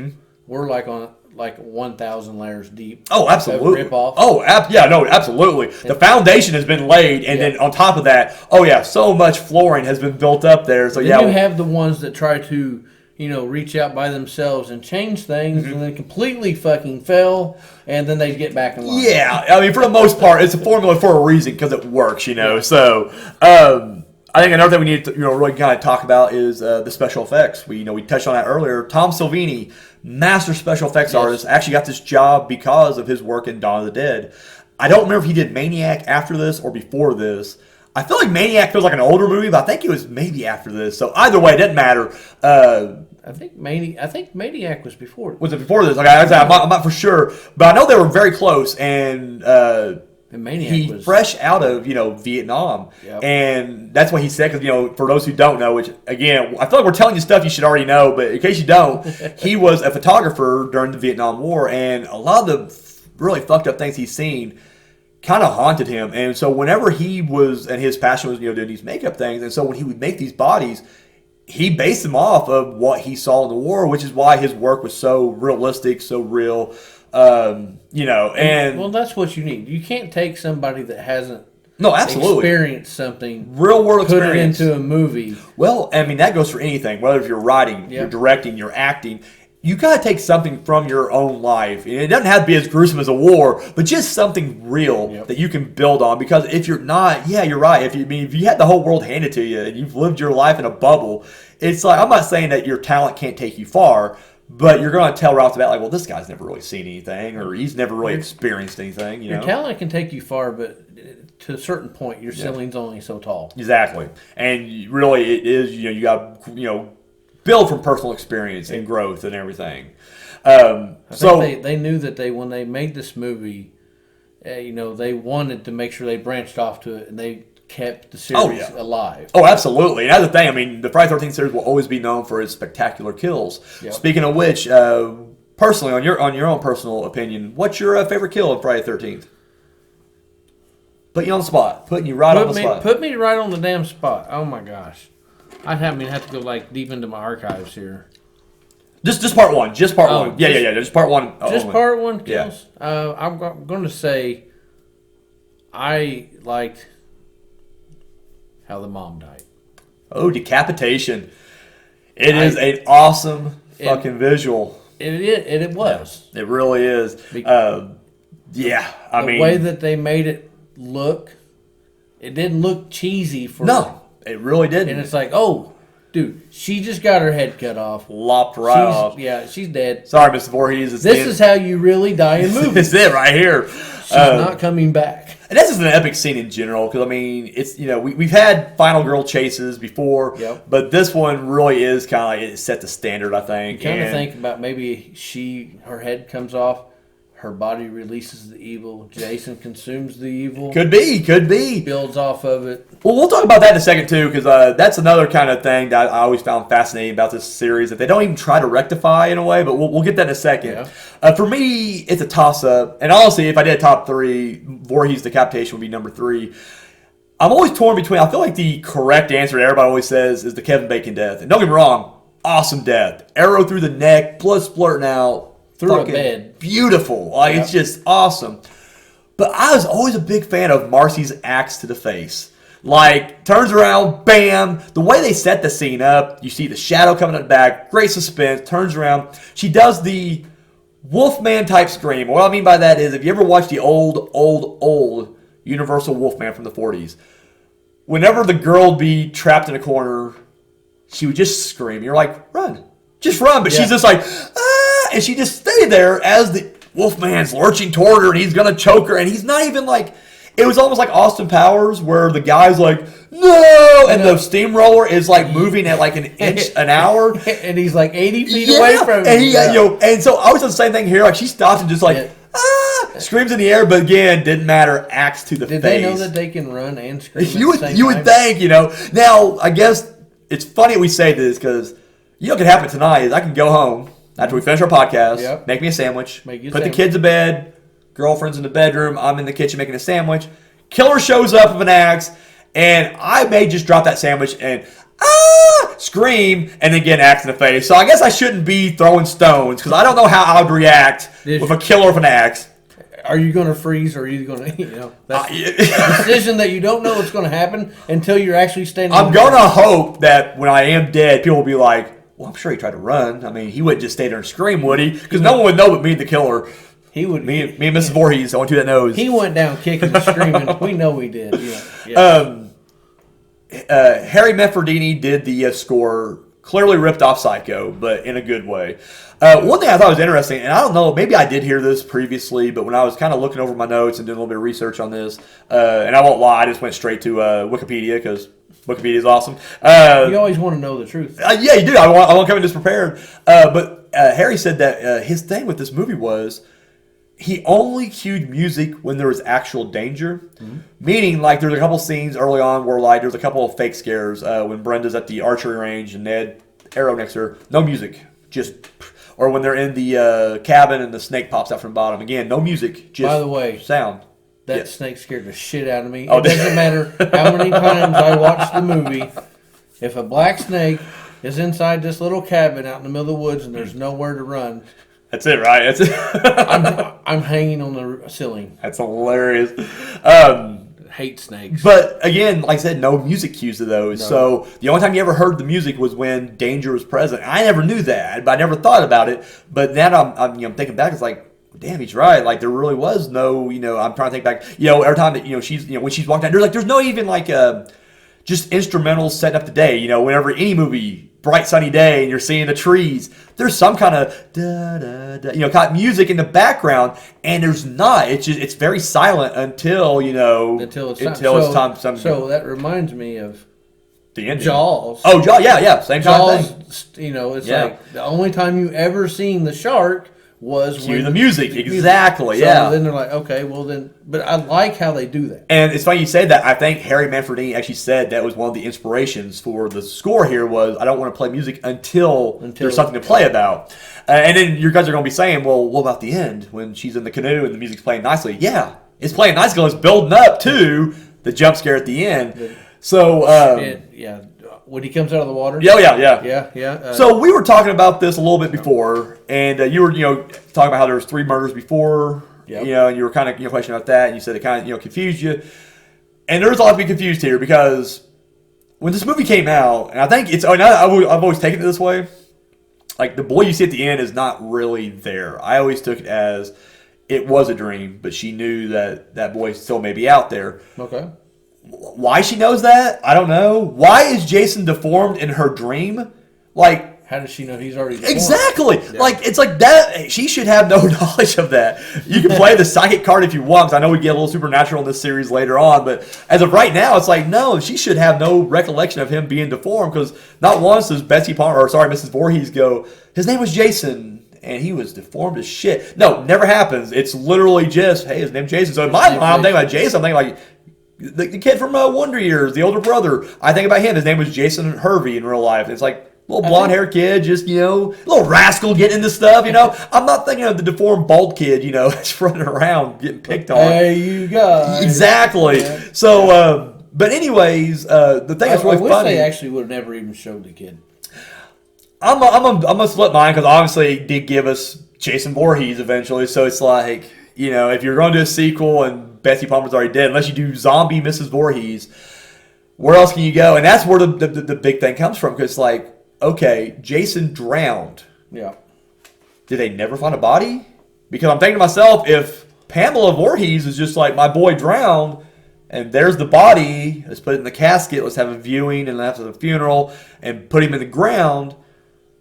we're like on 1,000 layers deep. Oh, absolutely. Rip off. Oh, absolutely. The foundation has been laid, and then on top of that, so much flooring has been built up there. So then you have the ones that try to reach out by themselves and change things, and then completely fucking fail, and then they get back in line. Yeah, I mean, for the most part, it's a formula for a reason because it works, So, I think another thing we need to really kind of talk about is the special effects. We touched on that earlier. Tom Savini, master special effects artist, actually got this job because of his work in Dawn of the Dead. I don't remember if he did Maniac after this or before this. I feel like Maniac feels like an older movie, but I think it was maybe after this. So either way, it doesn't matter. I think Maniac was before. Was it before this? Like I'm not for sure, but I know they were very close. And Maniac was fresh out of Vietnam, and that's what he said. Because for those who don't know, which again, I feel like we're telling you stuff you should already know, but in case you don't, he was a photographer during the Vietnam War, and a lot of the really fucked up things he's seen kind of haunted him. And so whenever he was, and his passion was doing these makeup things, and so when he would make these bodies, he based them off of what he saw in the war, which is why his work was so realistic, so real. And well, that's what you need. You can't take somebody that hasn't absolutely experienced something, real world experience, put it into a movie. Well, I mean, that goes for anything, whether if you're writing, you're directing, you're acting. You got to take something from your own life. And it doesn't have to be as gruesome as a war, but just something real that you can build on. Because if you're not, you're right. If you had the whole world handed to you and you've lived your life in a bubble, it's like, I'm not saying that your talent can't take you far, but you're going to tell right off the bat, like, well, this guy's never really seen anything, or he's never really experienced anything. Your talent can take you far, but to a certain point, your ceiling's only so tall. Exactly. And really, it is, you got, build from personal experience and growth and everything. I think they knew that when they made this movie, they wanted to make sure they branched off to it, and they kept the series alive. Oh, absolutely. And that's the thing. I mean, the Friday 13th series will always be known for its spectacular kills. Yep. Speaking of which, personally, on your own personal opinion, what's your favorite kill of Friday 13th? Put you on the spot. Putting you right on the spot. Put me right on the damn spot. Oh my gosh. I'd have to go deep into my archives here. Just part one. Just part one. Yeah. Just part one. Just part one kills. Yeah. I'm going to say I liked how the mom died. Oh, decapitation! It is an awesome fucking visual. It was. Yeah, it really is. I mean, the way that they made it look, it didn't look cheesy for no. It really didn't. And it's like, oh, dude, she just got her head cut off. Lopped right off. Yeah, she's dead. Sorry, Mr. Voorhees. This is how you really die in movies. This is it right here. She's not coming back. And this is an epic scene in general, because, I mean, it's, we've had Final Girl chases before, but this one really is kind of it set the standard, I think. You kind of think about maybe her head comes off, her body releases the evil, Jason consumes the evil. Could be. Builds off of it. Well, we'll talk about that in a second, too, because that's another kind of thing that I always found fascinating about this series, that they don't even try to rectify in a way, but we'll get that in a second. Yeah. For me, it's a toss-up. And honestly, if I did a top three, Voorhees' decapitation would be number 3. I'm always torn between, I feel like the correct answer that everybody always says is the Kevin Bacon death. And don't get me wrong, awesome death. Arrow through the neck, blood splurting out. Through a bed. Beautiful. It's just awesome. But I was always a big fan of Marcy's axe to the face. Turns around, bam. The way they set the scene up, you see the shadow coming at the back, great suspense, turns around. She does the Wolfman type scream. What I mean by that is, if you ever watched the old Universal Wolfman from the 40s, whenever the girl would be trapped in a corner, she would just scream. You're like, run. Just run. But she's just like, ah! And she just stayed there as the Wolfman's lurching toward her and he's going to choke her. And he's not even like, it was almost like Austin Powers where the guy's like, no! And the steamroller is like moving at like an inch an hour. And he's like 80 feet away from him. And, and so I was doing the same thing here. Like she stops and just like, screams in the air, but again, didn't matter. Axe to the face. Did they know that they can run and scream? You would think, Now, I guess it's funny we say this because what can happen tonight is I can go home after we finish our podcast, make me a sandwich, put the kids to bed, girlfriend's in the bedroom, I'm in the kitchen making a sandwich. Killer shows up with an axe, and I may just drop that sandwich and scream, and then get an axe in the face. So I guess I shouldn't be throwing stones because I don't know how I would react with a killer with an axe. Are you going to freeze or are you going to, that's a decision that you don't know what's going to happen until you're actually standing. I'm going to hope that when I am dead, people will be like, well, I'm sure he tried to run. I mean, he wouldn't just stay there and scream, would he? Because no one would know but me, the killer. He would. Me and Mrs. Voorhees, the only two that knows. He went down kicking and screaming. We know he did. Yeah. Harry Mefferdini did the score. Clearly ripped off Psycho, but in a good way. One thing I thought was interesting, and I don't know, maybe I did hear this previously, but when I was kind of looking over my notes and doing a little bit of research on this, and I won't lie, I just went straight to Wikipedia because Wikipedia is awesome. You always want to know the truth. Yeah, you do. I want to come in disprepared. But Harry said that his thing with this movie was he only cued music when there was actual danger. Mm-hmm. Meaning, like, there's a couple scenes early on where, like, there's a couple of fake scares when Brenda's at the archery range and Ned arrow next to her. No music. Just... Or when they're in the cabin and the snake pops out from the bottom. Again, no music. Just by the way, sound. That snake scared the shit out of me. It doesn't matter how many times I watch the movie. If a black snake is inside this little cabin out in the middle of the woods and there's nowhere to run... That's it, right? That's it. I'm hanging on the ceiling. That's hilarious. Hate snakes. But again, like I said, no music cues to those. No. So the only time you ever heard the music was when danger was present. I never knew that, but I never thought about it. But now I'm thinking back, it's like, damn, he's right. Like there really was no, I'm trying to think back. Every time that she's, when she's walking down, there's no even like just instrumentals setting up the day. Whenever any movie, bright sunny day, and you're seeing the trees, there's some kind of da da da, kind of music in the background, and there's not. It's very silent until it's time. So that reminds me of the ending. Jaws. Oh, Jaws, yeah, same kind of thing. It's like the only time you ever seen the shark was cue the music. Exactly, so then they're like, okay, well then, but I like how they do that. And it's funny you say that. I think Harry Manfredini actually said that was one of the inspirations for the score here was, I don't want to play music until there's something to play about. And then you guys are going to be saying, well, what about the end when she's in the canoe and the music's playing nicely? Yeah, it's playing nicely. It's building up to the jump scare at the end. So, when he comes out of the water? Yeah. So we were talking about this a little bit before, and you were, talking about how there was 3 murders before, and you were kind of, questioning about that, and you said it kind of, confused you. And there's a lot to be confused here because when this movie came out, and I think I've always taken it this way, like the boy you see at the end is not really there. I always took it as it was a dream, but she knew that boy still may be out there. Okay. Why she knows that, I don't know. Why is Jason deformed in her dream? Like, how does she know he's already deformed? Exactly. Yeah. Like, it's like that. She should have no knowledge of that. You can play the psychic card if you want, because I know we get a little supernatural in this series later on, but as of right now, it's like, no, she should have no recollection of him being deformed, because not once does Mrs. Voorhees go, his name was Jason, and he was deformed as shit. No, never happens. It's literally just, hey, his name's Jason. So in my mind, I'm thinking about Jason, I'm thinking like, the kid from Wonder Years, the older brother. I think about him. His name was Jason Hervey in real life. It's like little blonde-haired kid, just, little rascal getting into stuff, I'm not thinking of the deformed bald kid, that's running around getting picked on. Hey, you guys. Exactly. Yeah. So, but anyways, the thing that's really funny. I wish they actually would have never even showed the kid. I'm gonna split mine because obviously it did give us Jason Voorhees eventually. So it's like, if you're going to do a sequel and Betsy Palmer's already dead, unless you do zombie Mrs. Voorhees, where else can you go? And that's where the big thing comes from, because okay, Jason drowned. Yeah. Did they never find a body? Because I'm thinking to myself, if Pamela Voorhees is just like, my boy drowned, and there's the body, let's put it in the casket, let's have a viewing, and after the funeral, and put him in the ground,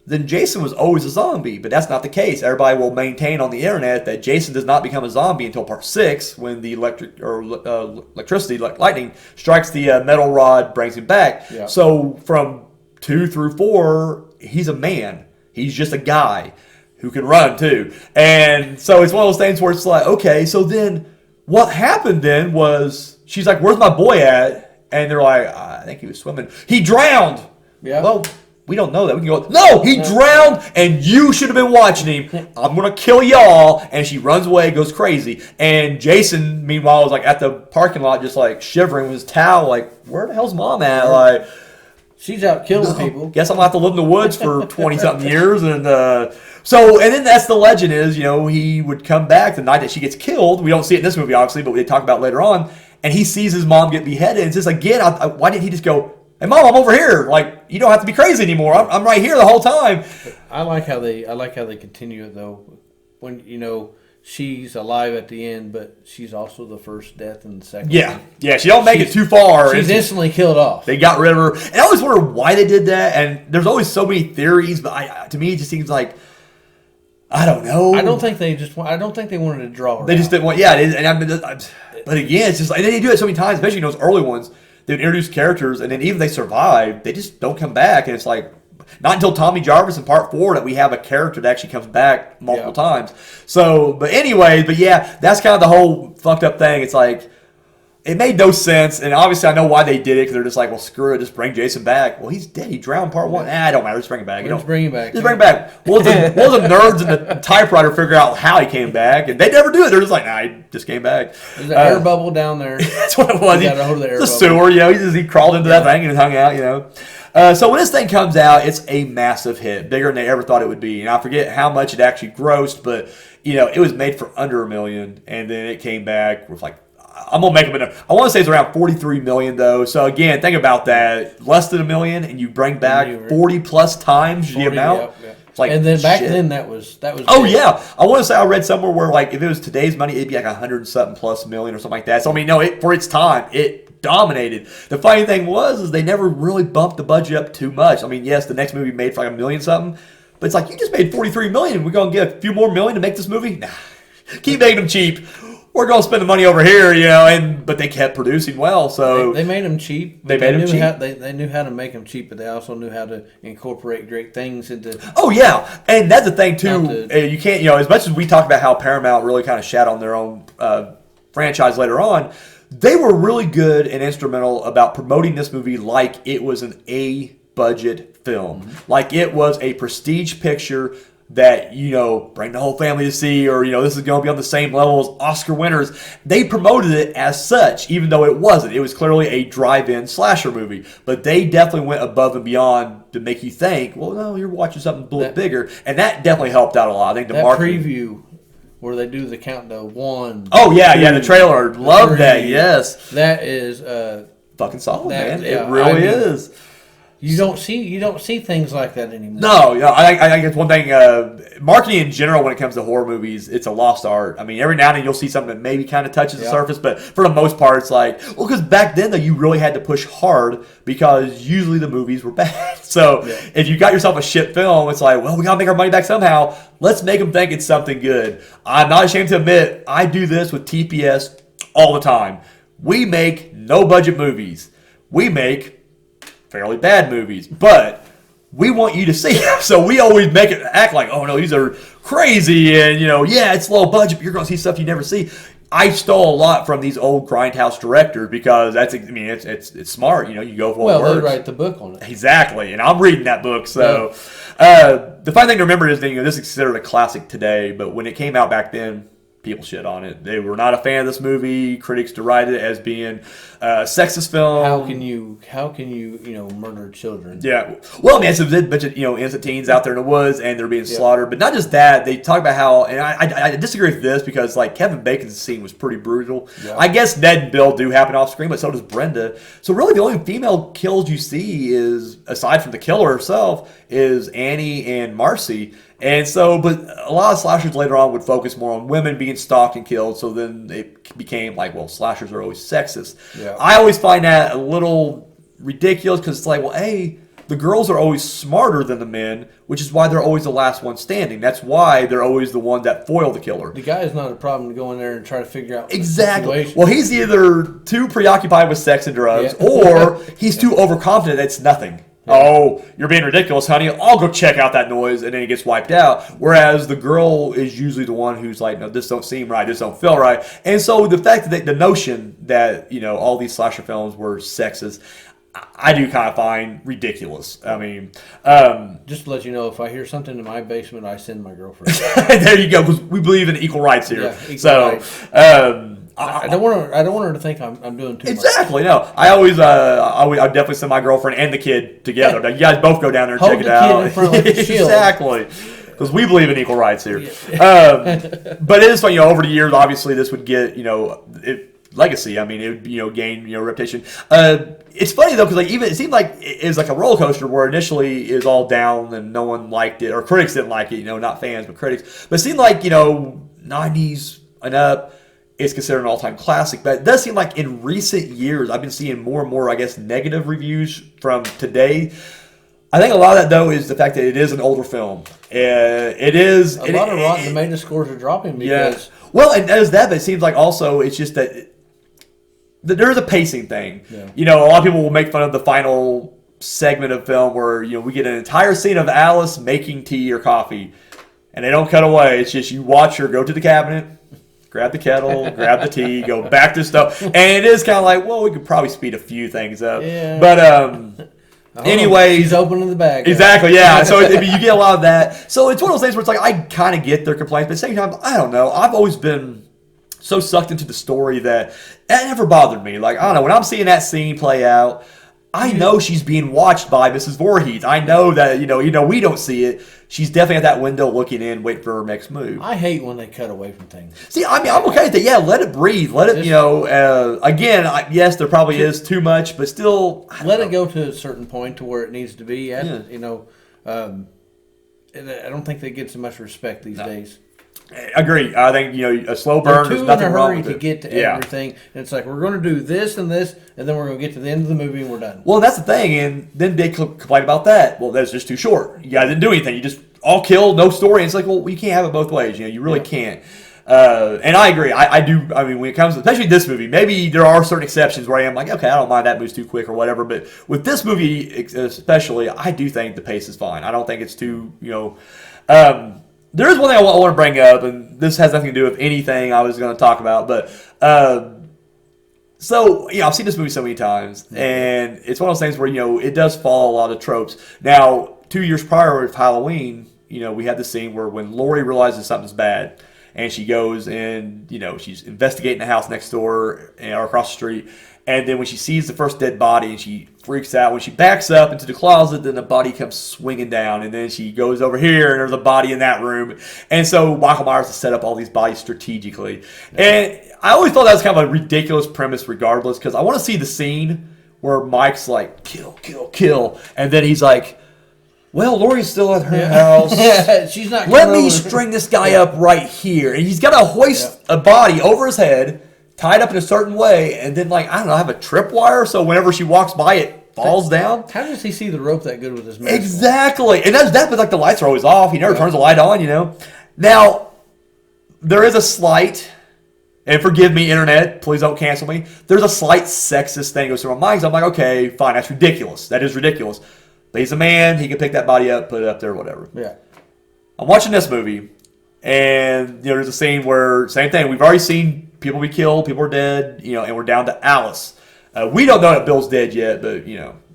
then Jason was always a zombie. But that's not the case. Everybody will maintain on the internet that Jason does not become a zombie until part 6, when the electricity, lightning, strikes the metal rod, brings him back. Yeah. So from 2 through 4, he's a man. He's just a guy who can run too. And so it's one of those things where it's like, okay, so then what happened then was, she's like, where's my boy at? And they're like, I think he was swimming. He drowned. Yeah. Well, we don't know that. We can go, no, he drowned, and you should have been watching him. I'm going to kill y'all. And she runs away, goes crazy. And Jason, meanwhile, was like at the parking lot just like shivering with his towel, like, where the hell's mom at? Like, she's out killing people. Guess I'm going to have to live in the woods for 20-something years. And so, and then that's the legend is, he would come back the night that she gets killed. We don't see it in this movie, obviously, but they talk about it later on. And he sees his mom get beheaded. And it's just again, why didn't he just go, hey, Mom, I'm over here. Like, you don't have to be crazy anymore. I'm right here the whole time. I like how they continue it though. When she's alive at the end, but she's also the first death in the second. Yeah, yeah. She don't make it too far. She's instantly killed off. They got rid of her, and I always wonder why they did that. And there's always so many theories, but to me, it just seems like I don't know. I don't think they wanted to draw her. They just didn't want. Yeah, it is, but again, it's just like they do it so many times, especially those early ones. They would introduce characters, and then even if they survive, they just don't come back. And it's like, not until Tommy Jarvis in part 4 that we have a character that actually comes back multiple times. So, but anyway, yeah, that's kind of the whole fucked up thing. It's like, it made no sense, and obviously I know why they did it, because they're just like, well, screw it, just bring Jason back. Well, he's dead. He drowned part 1. It don't matter. Just bring him back. Just bring him back. Just bring him back. Well, the nerds in the typewriter figure out how he came back, and they never do it. They're just like, nah, he just came back. There's an air bubble down there. That's what it was. He got a hold of the air bubble. sewer, he crawled into that thing and hung out, So when this thing comes out, it's a massive hit, bigger than they ever thought it would be. And I forget how much it actually grossed, but it was made for under $1 million, and then it came back with like, I'm gonna make them I want to say it's around $43 million though. So again, think about that: less than $1 million, and you bring back 40 plus times the amount. Yep. It's like, and then back shit. then that was. Oh yeah, I want to say I read somewhere where like if it was today's money, it'd be like 100-something plus million or something like that. So I mean, no, for its time, it dominated. The funny thing is they never really bumped the budget up too much. I mean, yes, the next movie made for like $1 million something, but it's like you just made $43 million. We're gonna get a few more million to make this movie? Nah, keep making them cheap. We're going to spend the money over here, but they kept producing well. So they made them cheap. They made them cheap. They knew how to make them cheap, but they also knew how to incorporate great things into. Oh yeah, and that's the thing too. You can't, as much as we talk about how Paramount really kind of shat on their own franchise later on, they were really good and instrumental about promoting this movie like it was an A-budget film, like it was a prestige picture that bring the whole family to see, or this is going to be on the same level as Oscar winners. They promoted it as such, even though it wasn't. It was clearly a drive-in slasher movie, but they definitely went above and beyond to make you think, well, no, you're watching something a little bigger, and that definitely helped out a lot. I think the marketing preview where they do the countdown 1. Oh yeah, the trailer, love that. Yes, that is fucking solid, man. It really is. You don't see things like that anymore. No, I think it's one thing. Marketing in general, when it comes to horror movies, it's a lost art. I mean, every now and then you'll see something that maybe kind of touches the surface, but for the most part, it's like, well, because back then though, you really had to push hard because usually the movies were bad. So if you got yourself a shit film, it's like, well, we gotta make our money back somehow. Let's make them think it's something good. I'm not ashamed to admit, I do this with TPS all the time. We make no budget movies. We make fairly bad movies, but we want you to see them. So we always make it act like, oh no, these are crazy, and it's low budget, but you're going to see stuff you never see. I stole a lot from these old grindhouse directors because it's smart. You go for what works. They write the book on it. Exactly, and I'm reading that book. So the fun thing to remember is that this is considered a classic today, but when it came out back then, people shit on it. They were not a fan of this movie. Critics derided it as being a sexist film. How can you murder children? Yeah. Well, man, it's a bunch of innocent teens out there in the woods, and they're being slaughtered. But not just that. They talk about how, and I disagree with this because like Kevin Bacon's scene was pretty brutal. Yeah. I guess Ned and Bill do happen off screen, but so does Brenda. So really, the only female kills you see is, aside from the killer herself, is Annie and Marcy. And so, but a lot of slashers later on would focus more on women being stalked and killed. So then it became like, well, slashers are always sexist. Yeah. I always find that a little ridiculous because it's like, well, the girls are always smarter than the men, which is why they're always the last one standing. That's why they're always the one that foil the killer. The guy is not a problem to go in there and try to figure out Exactly. the situation. Well, he's either too preoccupied with sex and drugs, Yeah. or he's too overconfident it's nothing. Yeah. Oh, you're being ridiculous, honey. I'll go check out that noise, and then he gets wiped out. Whereas the girl is usually the one who's like, no, this don't seem right, this don't feel right. And so the fact that the notion that, all these slasher films were sexist, I do kind of find ridiculous. I mean, just to let you know, if I hear something in my basement, I send my girlfriend. There you go, because we believe in equal rights here. Yeah, equal rights. I don't want her to think I'm doing too much. Exactly. No, I would definitely send my girlfriend and the kid together. Now, you guys both go down there and Hold check it the out. kid in front like a shield. Exactly. Because we believe in equal rights here. But it is funny, over the years, obviously, this would get, legacy. I mean, it would, gain, reputation. It's funny, though, because, even it seemed like it was like a roller coaster where initially it was all down and no one liked it, or critics didn't like it, not fans, but critics. But it seemed like, 90s and up, it's considered an all-time classic. But it does seem like in recent years, I've been seeing more and more, I guess, negative reviews from today. I think a lot of that, though, is the fact that it is an older film. It is... A lot of Rotten Tomato scores are dropping because... Yeah. Well, and as that, but it seems like also it's just that there's a pacing thing. Yeah. A lot of people will make fun of the final segment of film where, we get an entire scene of Alice making tea or coffee, and they don't cut away. It's just you watch her go to the cabinet, grab the kettle, grab the tea, go back to stuff. And it is kind of like, well, we could probably speed a few things up. Yeah. But anyway, she's opening the bag. Exactly, yeah. So you get a lot of that. So it's one of those things where it's like, I kind of get their complaints, but at the same time, I don't know. I've always been so sucked into the story that it never bothered me. Like, I don't know, when I'm seeing that scene play out, I know she's being watched by Mrs. Voorhees. I know that, we don't see it. She's definitely at that window looking in, waiting for her next move. I hate when they cut away from things. See, I mean, I'm okay with that. Yeah, let it breathe. Let it, again, yes, there probably is too much, but still. Let it go to a certain point to where it needs to be at, and I don't think they get so much respect these days. Agree. I think, a slow burn, there's nothing wrong with it. To get to everything. And it's like, we're going to do this and this, and then we're going to get to the end of the movie and we're done. Well, that's the thing, and then they complain about that. Well, that's just too short. You guys didn't do anything. You just all killed, no story. And it's like, well, you can't have it both ways. You really can't. And I agree. I do. I mean, when it comes to, especially this movie, maybe there are certain exceptions where I am like, okay, I don't mind that moves too quick or whatever. But with this movie especially, I do think the pace is fine. I don't think it's too, there is one thing I want to bring up, and this has nothing to do with anything I was going to talk about, but so, I've seen this movie so many times, and it's one of those things where, it does follow a lot of tropes. Now, 2 years prior with Halloween, we had the scene where when Laurie realizes something's bad, and she goes and, she's investigating the house next door or across the street, and then when she sees the first dead body and she freaks out, when she backs up into the closet, then the body comes swinging down, and then she goes over here and there's a body in that room. And so Michael Myers has set up all these bodies strategically. And I always thought that was kind of a ridiculous premise regardless, because I want to see the scene where Mike's like, kill, kill, kill. And then he's like, well, Laurie's still at her house. She's not. Let me string this guy up right here. And he's got to hoist a body over his head, tied up in a certain way, and then, have a tripwire so whenever she walks by, it falls down. How does he see the rope that good with his mask? Exactly. And that's that, but the lights are always off. He never turns the light on, Now, there is a slight, and forgive me, internet, please don't cancel me. There's a slight sexist thing goes through my mind. So I'm like, okay, fine, that's ridiculous. That is ridiculous. But he's a man. He can pick that body up, put it up there, whatever. Yeah. I'm watching this movie, and there's a scene where, same thing, we've already seen people be killed, people are dead, and we're down to Alice. We don't know that Bill's dead yet, but,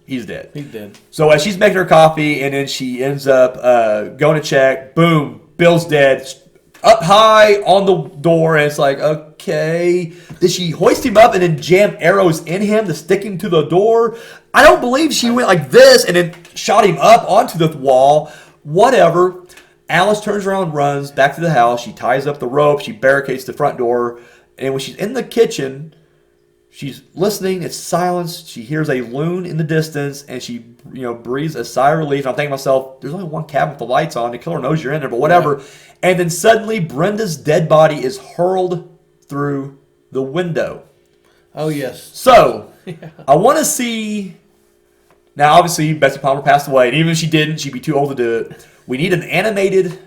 he's dead. He's dead. So as she's making her coffee, and then she ends up going to check, boom, Bill's dead. Up high on the door, and it's like, okay. Did she hoist him up and then jam arrows in him to stick him to the door? I don't believe she went like this and then shot him up onto the wall. Whatever. Alice turns around and runs back to the house. She ties up the rope. She barricades the front door. And when she's in the kitchen, She's listening. It's silence. She hears a loon in the distance, and she, breathes a sigh of relief. And I'm thinking to myself, there's only one cabin with the lights on. The killer knows you're in there, but whatever. Yeah. And then suddenly, Brenda's dead body is hurled through the window. Oh, yes. So, I want to see... Now, obviously, Betsy Palmer passed away, and even if she didn't, she'd be too old to do it. We need an animated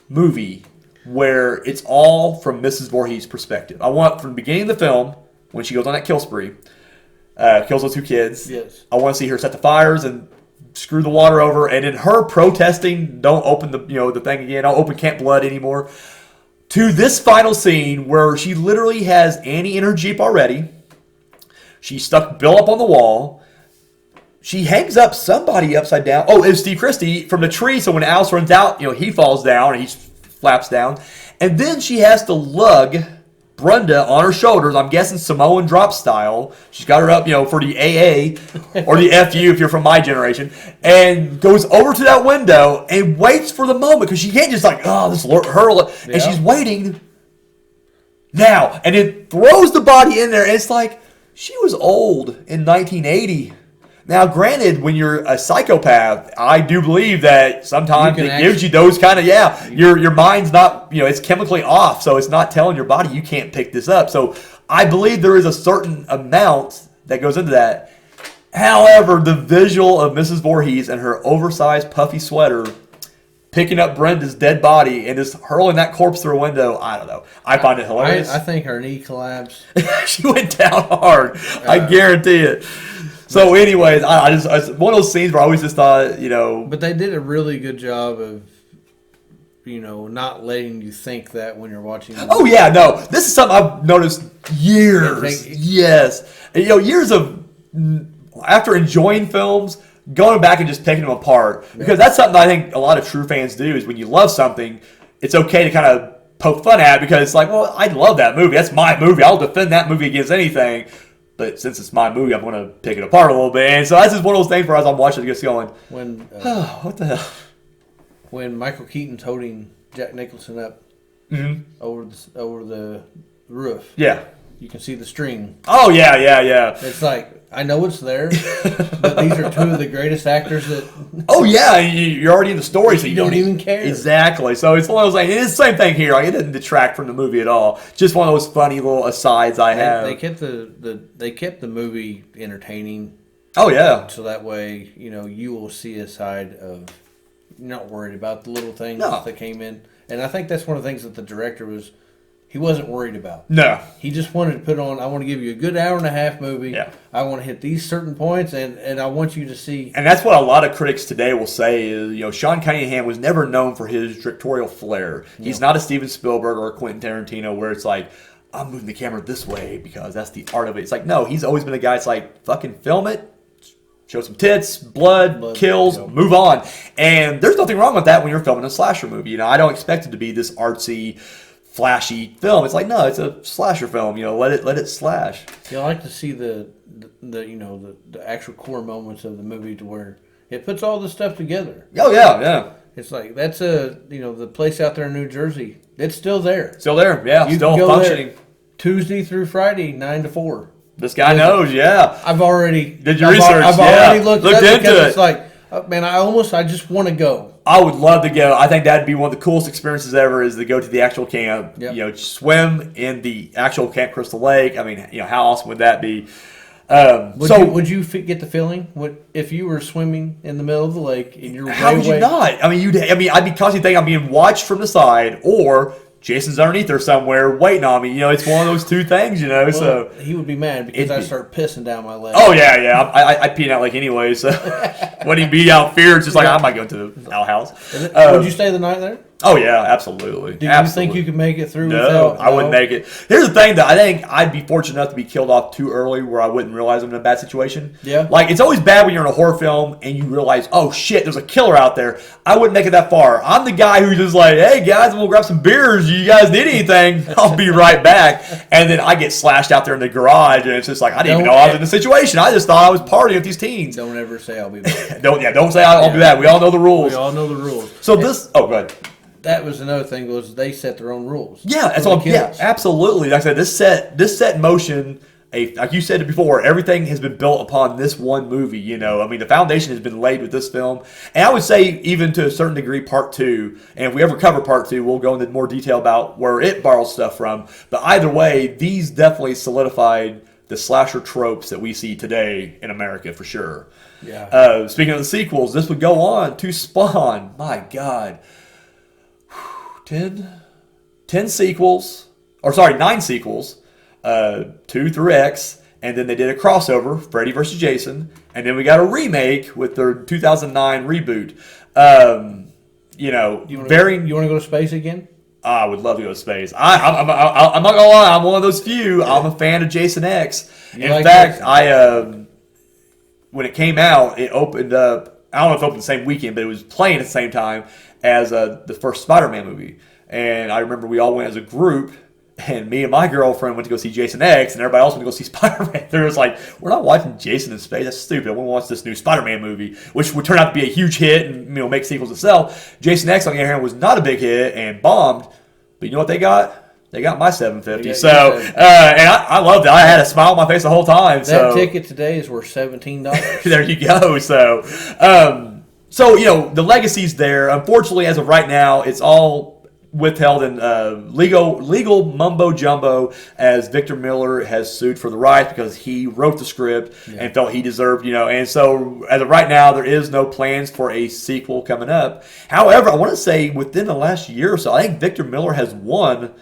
movie where it's all from Mrs. Voorhees' perspective. I want, from the beginning of the film, when she goes on that kill spree, kills those 2 kids, yes. I want to see her set the fires and screw the water over, and then her protesting, don't open the thing again, don't open Camp Blood anymore, to this final scene where she literally has Annie in her Jeep already. She stuck Bill up on the wall. She hangs up somebody upside down. Oh, it was Steve Christie from the tree. So when Alice runs out, he falls down and he flaps down. And then she has to lug Brenda on her shoulders. I'm guessing Samoan drop style. She's got her up, for the AA or the FU if you're from my generation. And goes over to that window and waits for the moment because she can't just this hurl it. And she's waiting now. And it throws the body in there. And it's like, she was old in 1980. Now, granted, when you're a psychopath, I do believe that sometimes it gives you those kind of, your mind's not, it's chemically off, so it's not telling your body you can't pick this up. So I believe there is a certain amount that goes into that. However, the visual of Mrs. Voorhees and her oversized puffy sweater picking up Brenda's dead body and just hurling that corpse through a window, I don't know. I find it hilarious. I think her knee collapsed. She went down hard. I guarantee it. So, anyways, it's one of those scenes where I always just thought, But they did a really good job of, not letting you think that when you're watching. Oh, yeah, no. This is something I've noticed years. Yes. And, years of, after enjoying films, going back and just picking them apart. Because that's something I think a lot of true fans do is when you love something, it's okay to kind of poke fun at it because it's like, well, I love that movie. That's my movie. I'll defend that movie against anything. But since it's my movie, I'm going to pick it apart a little bit. And so that's just one of those things where as I'm watching it, just going, what the hell? When Michael Keaton's holding Jack Nicholson up over the roof. Yeah. You can see the string. Oh, yeah. It's like, I know it's there, but these are 2 of the greatest actors that... Oh, yeah. You're already in the story, so you don't even care. Exactly. So it's one of those things. It's the same thing here. It doesn't detract from the movie at all. Just one of those funny little asides I have. They kept the movie entertaining. Oh, yeah. So that way, you will see a side of... You're not worried about the little things that came in. And I think that's one of the things that the director was... He wasn't worried about. No. He just wanted to put on, I want to give you a good hour and a half movie. Yeah. I want to hit these certain points, and I want you to see. And that's what a lot of critics today will say is, Sean Cunningham was never known for his directorial flair. Yeah. He's not a Steven Spielberg or a Quentin Tarantino where it's like, I'm moving the camera this way because that's the art of it. It's like, no, he's always been a guy that's like, fucking film it, show some tits, blood kills, move on. And there's nothing wrong with that when you're filming a slasher movie. I don't expect it to be this artsy, flashy film. It's like, no, it's a slasher film. Let it slash. I like to see the actual core moments of the movie to where it puts all this stuff together. Oh yeah. It's like that's the place out there in New Jersey. It's still there. Still there, yeah. You still functioning. Tuesday through Friday, 9 to 4. This guy knows, yeah. I've already did your research. I've already looked into it. It's like, man, I just want to go. I would love to go. I think that'd be one of the coolest experiences ever is to go to the actual camp, swim in the actual Camp Crystal Lake. I mean, how awesome would that be? Would you get the feeling if you were swimming in the middle of the lake and you're how would you not? I mean, I'd be constantly thinking I'm being watched from the side or Jason's underneath there somewhere waiting on me. It's one of those 2 things, Well, so he would be mad because I start pissing down my leg. Oh yeah. I pee in that lake anyway, so when he be out fear, it's just like I might go to the outhouse. Would you stay the night there? Oh yeah, absolutely. Do you think you could make it through? No, I wouldn't make it. Here's the thing, though. I think I'd be fortunate enough to be killed off too early, where I wouldn't realize I'm in a bad situation. Yeah. Like it's always bad when you're in a horror film and you realize, oh shit, there's a killer out there. I wouldn't make it that far. I'm the guy who's just like, hey guys, we'll grab some beers. You guys need anything? I'll be right back. And then I get slashed out there in the garage, and it's just like I didn't even know I was in the situation. I just thought I was partying with these teens. Don't ever say I'll be back. Don't say I'll be back. We all know the rules. We all know the rules. So this. Oh, go ahead. That was another thing was they set their own rules. Yeah, that's all. Yeah, absolutely. Like I said, this set in motion like you said before, everything has been built upon this one movie. You know, I mean, the foundation has been laid with this film, and I would say even to a certain degree, Part 2. And if we ever cover Part 2, we'll go into more detail about where it borrows stuff from. But either way, these definitely solidified the slasher tropes that we see today in America for sure. Yeah. Speaking of the sequels, this would go on to spawn. My God, 10 sequels, or sorry, 9 sequels. 2 through X, and then they did a crossover, Freddy vs. Jason, and then we got a remake with their 2009 reboot. You want to go to space again? I would love to go to space. I'm not gonna lie, I'm one of those few. I'm a fan of Jason X. In fact, when it came out, it opened up. I don't know if it opened the same weekend, but it was playing at the same time as the first Spider-Man movie. And I remember we all went as a group. And me and my girlfriend went to go see Jason X, and everybody else went to go see Spider-Man. They was like, we're not watching Jason in space. That's stupid. I want to watch this new Spider-Man movie, which would turn out to be a huge hit and make sequels itself. Jason X, on the other hand, was not a big hit and bombed. But you know what they got? They got my $750. And I loved it. I had a smile on my face the whole time. That ticket today is worth $17. There you go. So the legacy's there. Unfortunately, as of right now, it's all withheld in legal mumbo jumbo, as Victor Miller has sued for the rights because he wrote the script and felt he deserved, and so as of right now there is no plans for a sequel coming up. However, I want to say within the last year or so, I think Victor Miller has won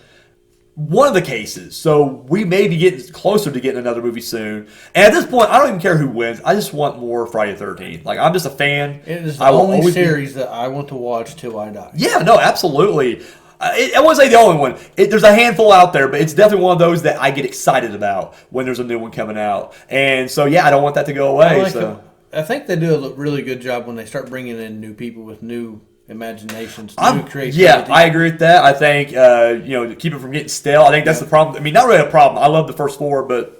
one of the cases, so we may be getting closer to getting another movie soon. And at this point, I don't even care who wins. I just want more Friday the 13th. Like, I'm just a fan. It is the only series that I want to watch till I die. Yeah, no, absolutely. I wouldn't say the only one. There's a handful out there, but it's definitely one of those that I get excited about when there's a new one coming out. And so, I don't want that to go away. I think they do a really good job when they start bringing in new people with new imaginations, new creativity. Yeah, I agree with that. I think, to keep it from getting stale, I think that's the problem. I mean, not really a problem. I love the first 4, but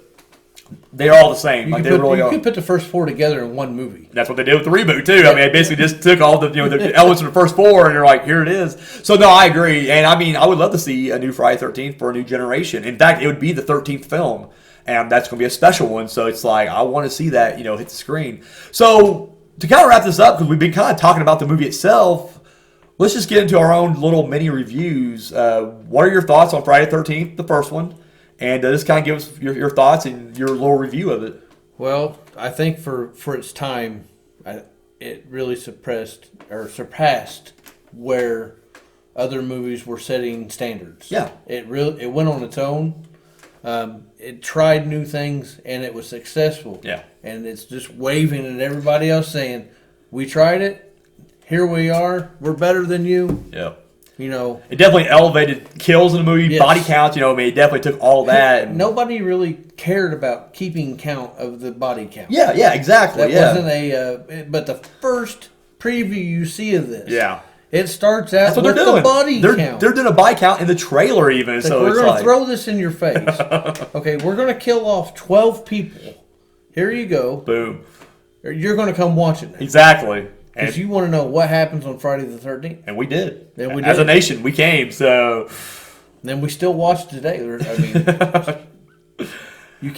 they're all the same. You could put the first 4 together in one movie. That's what they did with the reboot too. I mean, they basically just took all the the elements of the first 4, and you're like, here it is. So no, I agree, and I mean, I would love to see a new Friday 13th for a new generation. In fact, it would be the 13th film, and that's going to be a special one. So it's like I want to see that hit the screen. So to kind of wrap this up, because we've been kind of talking about the movie itself, let's just get into our own little mini reviews. What are your thoughts on Friday 13th, the first one? And just kind of give us your thoughts and your little review of it. Well, I think for its time, it really surpassed where other movies were setting standards. Yeah. It went on its own. It tried new things, and it was successful. Yeah. And it's just waving at everybody else saying, we tried it. Here we are. We're better than you. Yeah. It definitely elevated kills in the movie, body counts. It definitely took all that. Nobody really cared about keeping count of the body count. Yeah, exactly. That wasn't but the first preview you see of this, it starts out with the body count. They're doing a body count in the trailer even. So we're going to throw this in your face. Okay, we're going to kill off 12 people. Here you go. Boom. You're going to come watch it now. Exactly. Because you want to know what happens on Friday the 13th. And we did. As a nation, we came. So then we still watch today. I mean, you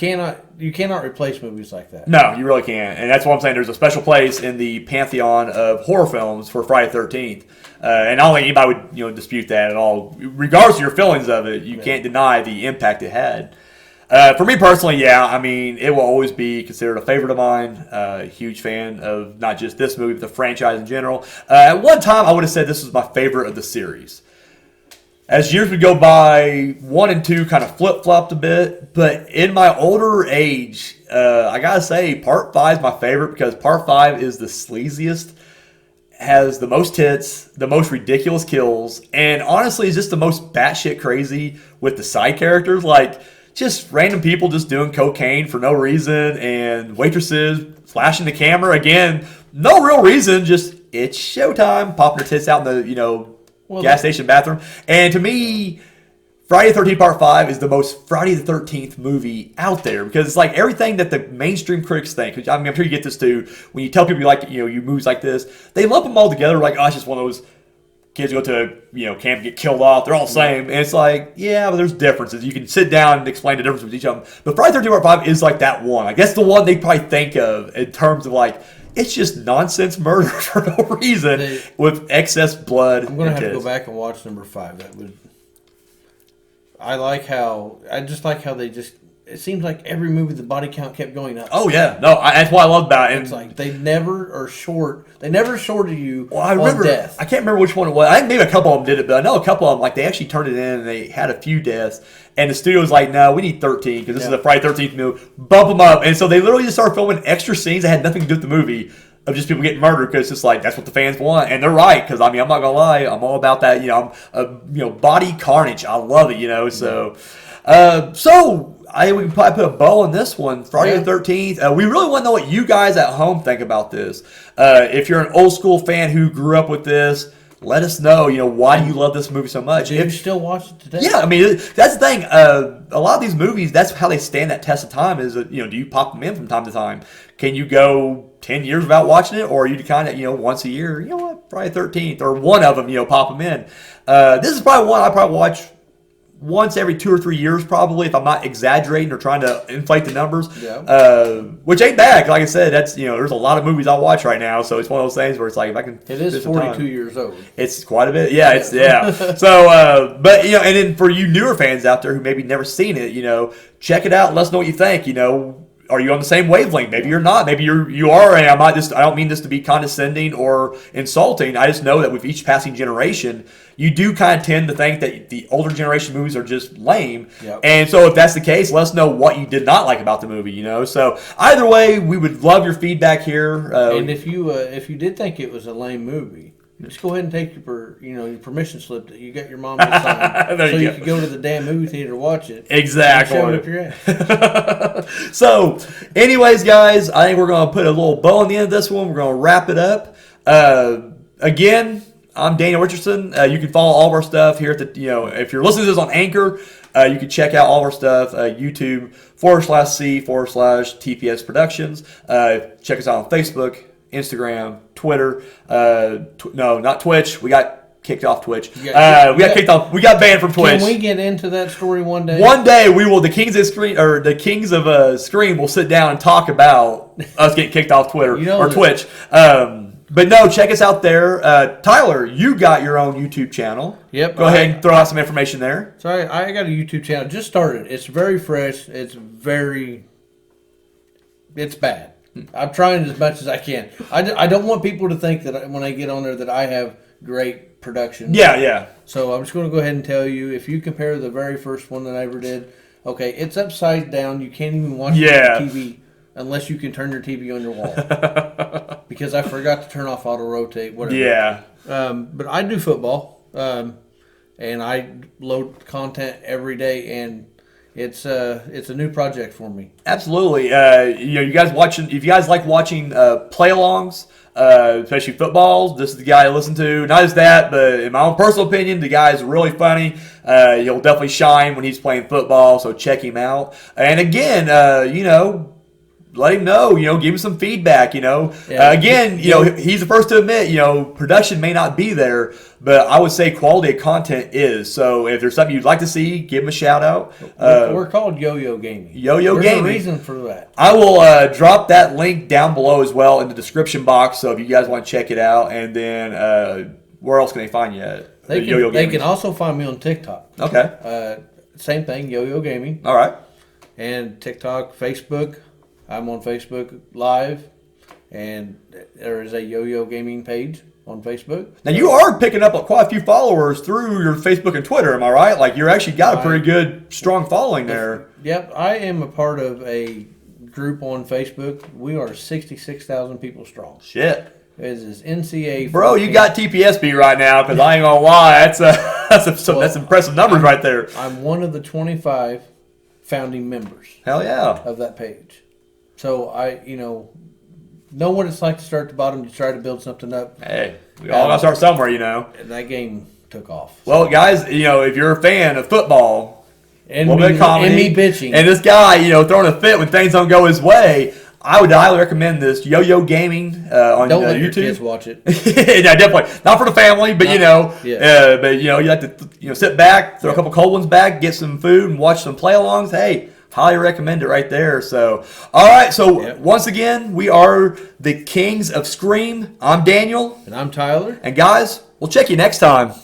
cannot replace movies like that. No, you really can't. And that's what I'm saying. There's a special place in the pantheon of horror films for Friday the 13th. And I don't think anybody would dispute that at all. Regardless of your feelings of it, you can't deny the impact it had. For me personally, I mean, it will always be considered a favorite of mine. Huge fan of not just this movie, but the franchise in general. At one time, I would have said this was my favorite of the series. As years would go by, 1 and 2 kind of flip-flopped a bit. But in my older age, I got to say, Part 5 is my favorite because Part 5 is the sleaziest, has the most hits, the most ridiculous kills, and honestly is just the most batshit crazy with the side characters. Like, just random people just doing cocaine for no reason, and waitresses flashing the camera again, no real reason, just it's showtime, popping their tits out in the gas station bathroom. And to me, Friday the 13th Part 5 is the most Friday the 13th movie out there because it's like everything that the mainstream critics think. I mean, I'm sure you get this too when you tell people you like you movies like this, they lump them all together like, oh, it's just one of those kids go to camp and get killed off. They're all the same. And it's like, yeah, but there's differences. You can sit down and explain the difference between each of them. But Friday 13 Part 5 is like that one. Like, that's the one they probably think of in terms of like, it's just nonsense murder for no reason with excess blood. I'm going to have to go back and watch number 5. I just like how they just, it seems like every movie the body count kept going up. Oh yeah, no, that's what I love about it. It's like they never are short. They never shorted you I remember, on death. I can't remember which one it was. I think maybe a couple of them did it, but I know a couple of them, like, they actually turned it in and they had a few deaths. And the studio was like, no, we need 13 because this is a Friday 13th movie. Bump them up. And so they literally just started filming extra scenes that had nothing to do with the movie of just people getting murdered because it's just like, that's what the fans want. And they're right, because, I mean, I'm not going to lie. I'm all about that, body carnage. I love it, so. We can probably put a bow on this one. Friday the 13th. We really want to know what you guys at home think about this. If you're an old school fan who grew up with this, let us know. Why do you love this movie so much? Do you still watch it today? Yeah, I mean, that's the thing. A lot of these movies, that's how they stand that test of time. Is do you pop them in from time to time? Can you go 10 years without watching it, or are you kind of once a year? You know what? Friday the 13th, or one of them, pop them in. This is probably one I probably watch once every 2 or 3 years, probably, if I'm not exaggerating or trying to inflate the numbers. Yeah. Which ain't bad. Like I said, that's there's a lot of movies I watch right now, so it's one of those things where it's like, if I can. It is 42 years old. It's quite a bit. Yeah, So, but and then for you newer fans out there who maybe never seen it, check it out and let us know what you think. Are you on the same wavelength? Maybe you're not. Maybe you are. And I don't mean this to be condescending or insulting. I just know that with each passing generation, you do kind of tend to think that the older generation movies are just lame. Yep. And so if that's the case, let us know what you did not like about the movie. So either way, we would love your feedback here. And if you did think it was a lame movie, just go ahead and take your permission slip that you got your mom to sign, so you can go to the damn movie theater to watch it. Exactly. And shove it up your ass. So, anyways, guys, I think we're going to put a little bow on the end of this one. We're going to wrap it up. Again, I'm Daniel Richardson. You can follow all of our stuff here at the, if you're listening to this on Anchor, you can check out all of our stuff, YouTube/C/TPS Productions. Check us out on Facebook, Instagram, Twitter. No, not Twitch. We got kicked off Twitch. We got kicked off. We got banned from Twitch. Can we get into that story one day? One day we will. The Kings of Scream Scream will sit down and talk about us getting kicked off Twitter or Twitch. But no, check us out there. Tyler, you got your own YouTube channel. Yep. Go ahead and throw out some information there. Sorry, I got a YouTube channel. Just started. It's very fresh. It's bad. I'm trying as much as I can. I don't want people to think that when I get on there that I have great production. Yeah. So I'm just going to go ahead and tell you, if you compare the very first one that I ever did, okay, it's upside down. You can't even watch it on TV unless you can turn your TV on your wall. Because I forgot to turn off auto rotate, whatever. Yeah. But I do football, and I load content every day, and it's a new project for me. Absolutely. You guys watching? If you guys like watching play-alongs, especially footballs, this is the guy I listen to. Not just that, but in my own personal opinion, the guy is really funny. He'll definitely shine when he's playing football. So check him out. And again, let him know, give him some feedback, Again, he's the first to admit, production may not be there, but I would say quality of content is. So if there's something you'd like to see, give him a shout out. We're called Yo-Yo Gaming. Yo-Yo Gaming. There's a reason for that. I will drop that link down below as well in the description box, so if you guys want to check it out. And then where else can they find you at? They can also find me on TikTok. Okay. Same thing, Yo-Yo Gaming. All right. And TikTok, Facebook. I'm on Facebook Live, and there is a Yo-Yo Gaming page on Facebook. Now, you are picking up quite a few followers through your Facebook and Twitter, am I right? Like, you're actually got a pretty good, strong following there. Yep, I am a part of a group on Facebook. We are 66,000 people strong. Shit. It is NCA. Bro, you got TPS beat right now, because I ain't going to lie. That's impressive numbers right there. I'm one of the 25 founding members. Hell yeah. Of that page. So I, know what it's like to start at the bottom to try to build something up. Hey, we all got to start somewhere, And that game took off. Well, guys, if you're a fan of football, and me bitching, and this guy, throwing a fit when things don't go his way, I would highly recommend this Yo-Yo Gaming on Don't let your YouTube. kids watch it. No, definitely not for the family, but you have to sit back, throw a couple cold ones back, get some food, and watch some play-alongs. Hey, highly recommend it right there. So, all right. So once again, we are the Kings of Scream. I'm Daniel, And I'm Tyler. and guys, we'll check you next time.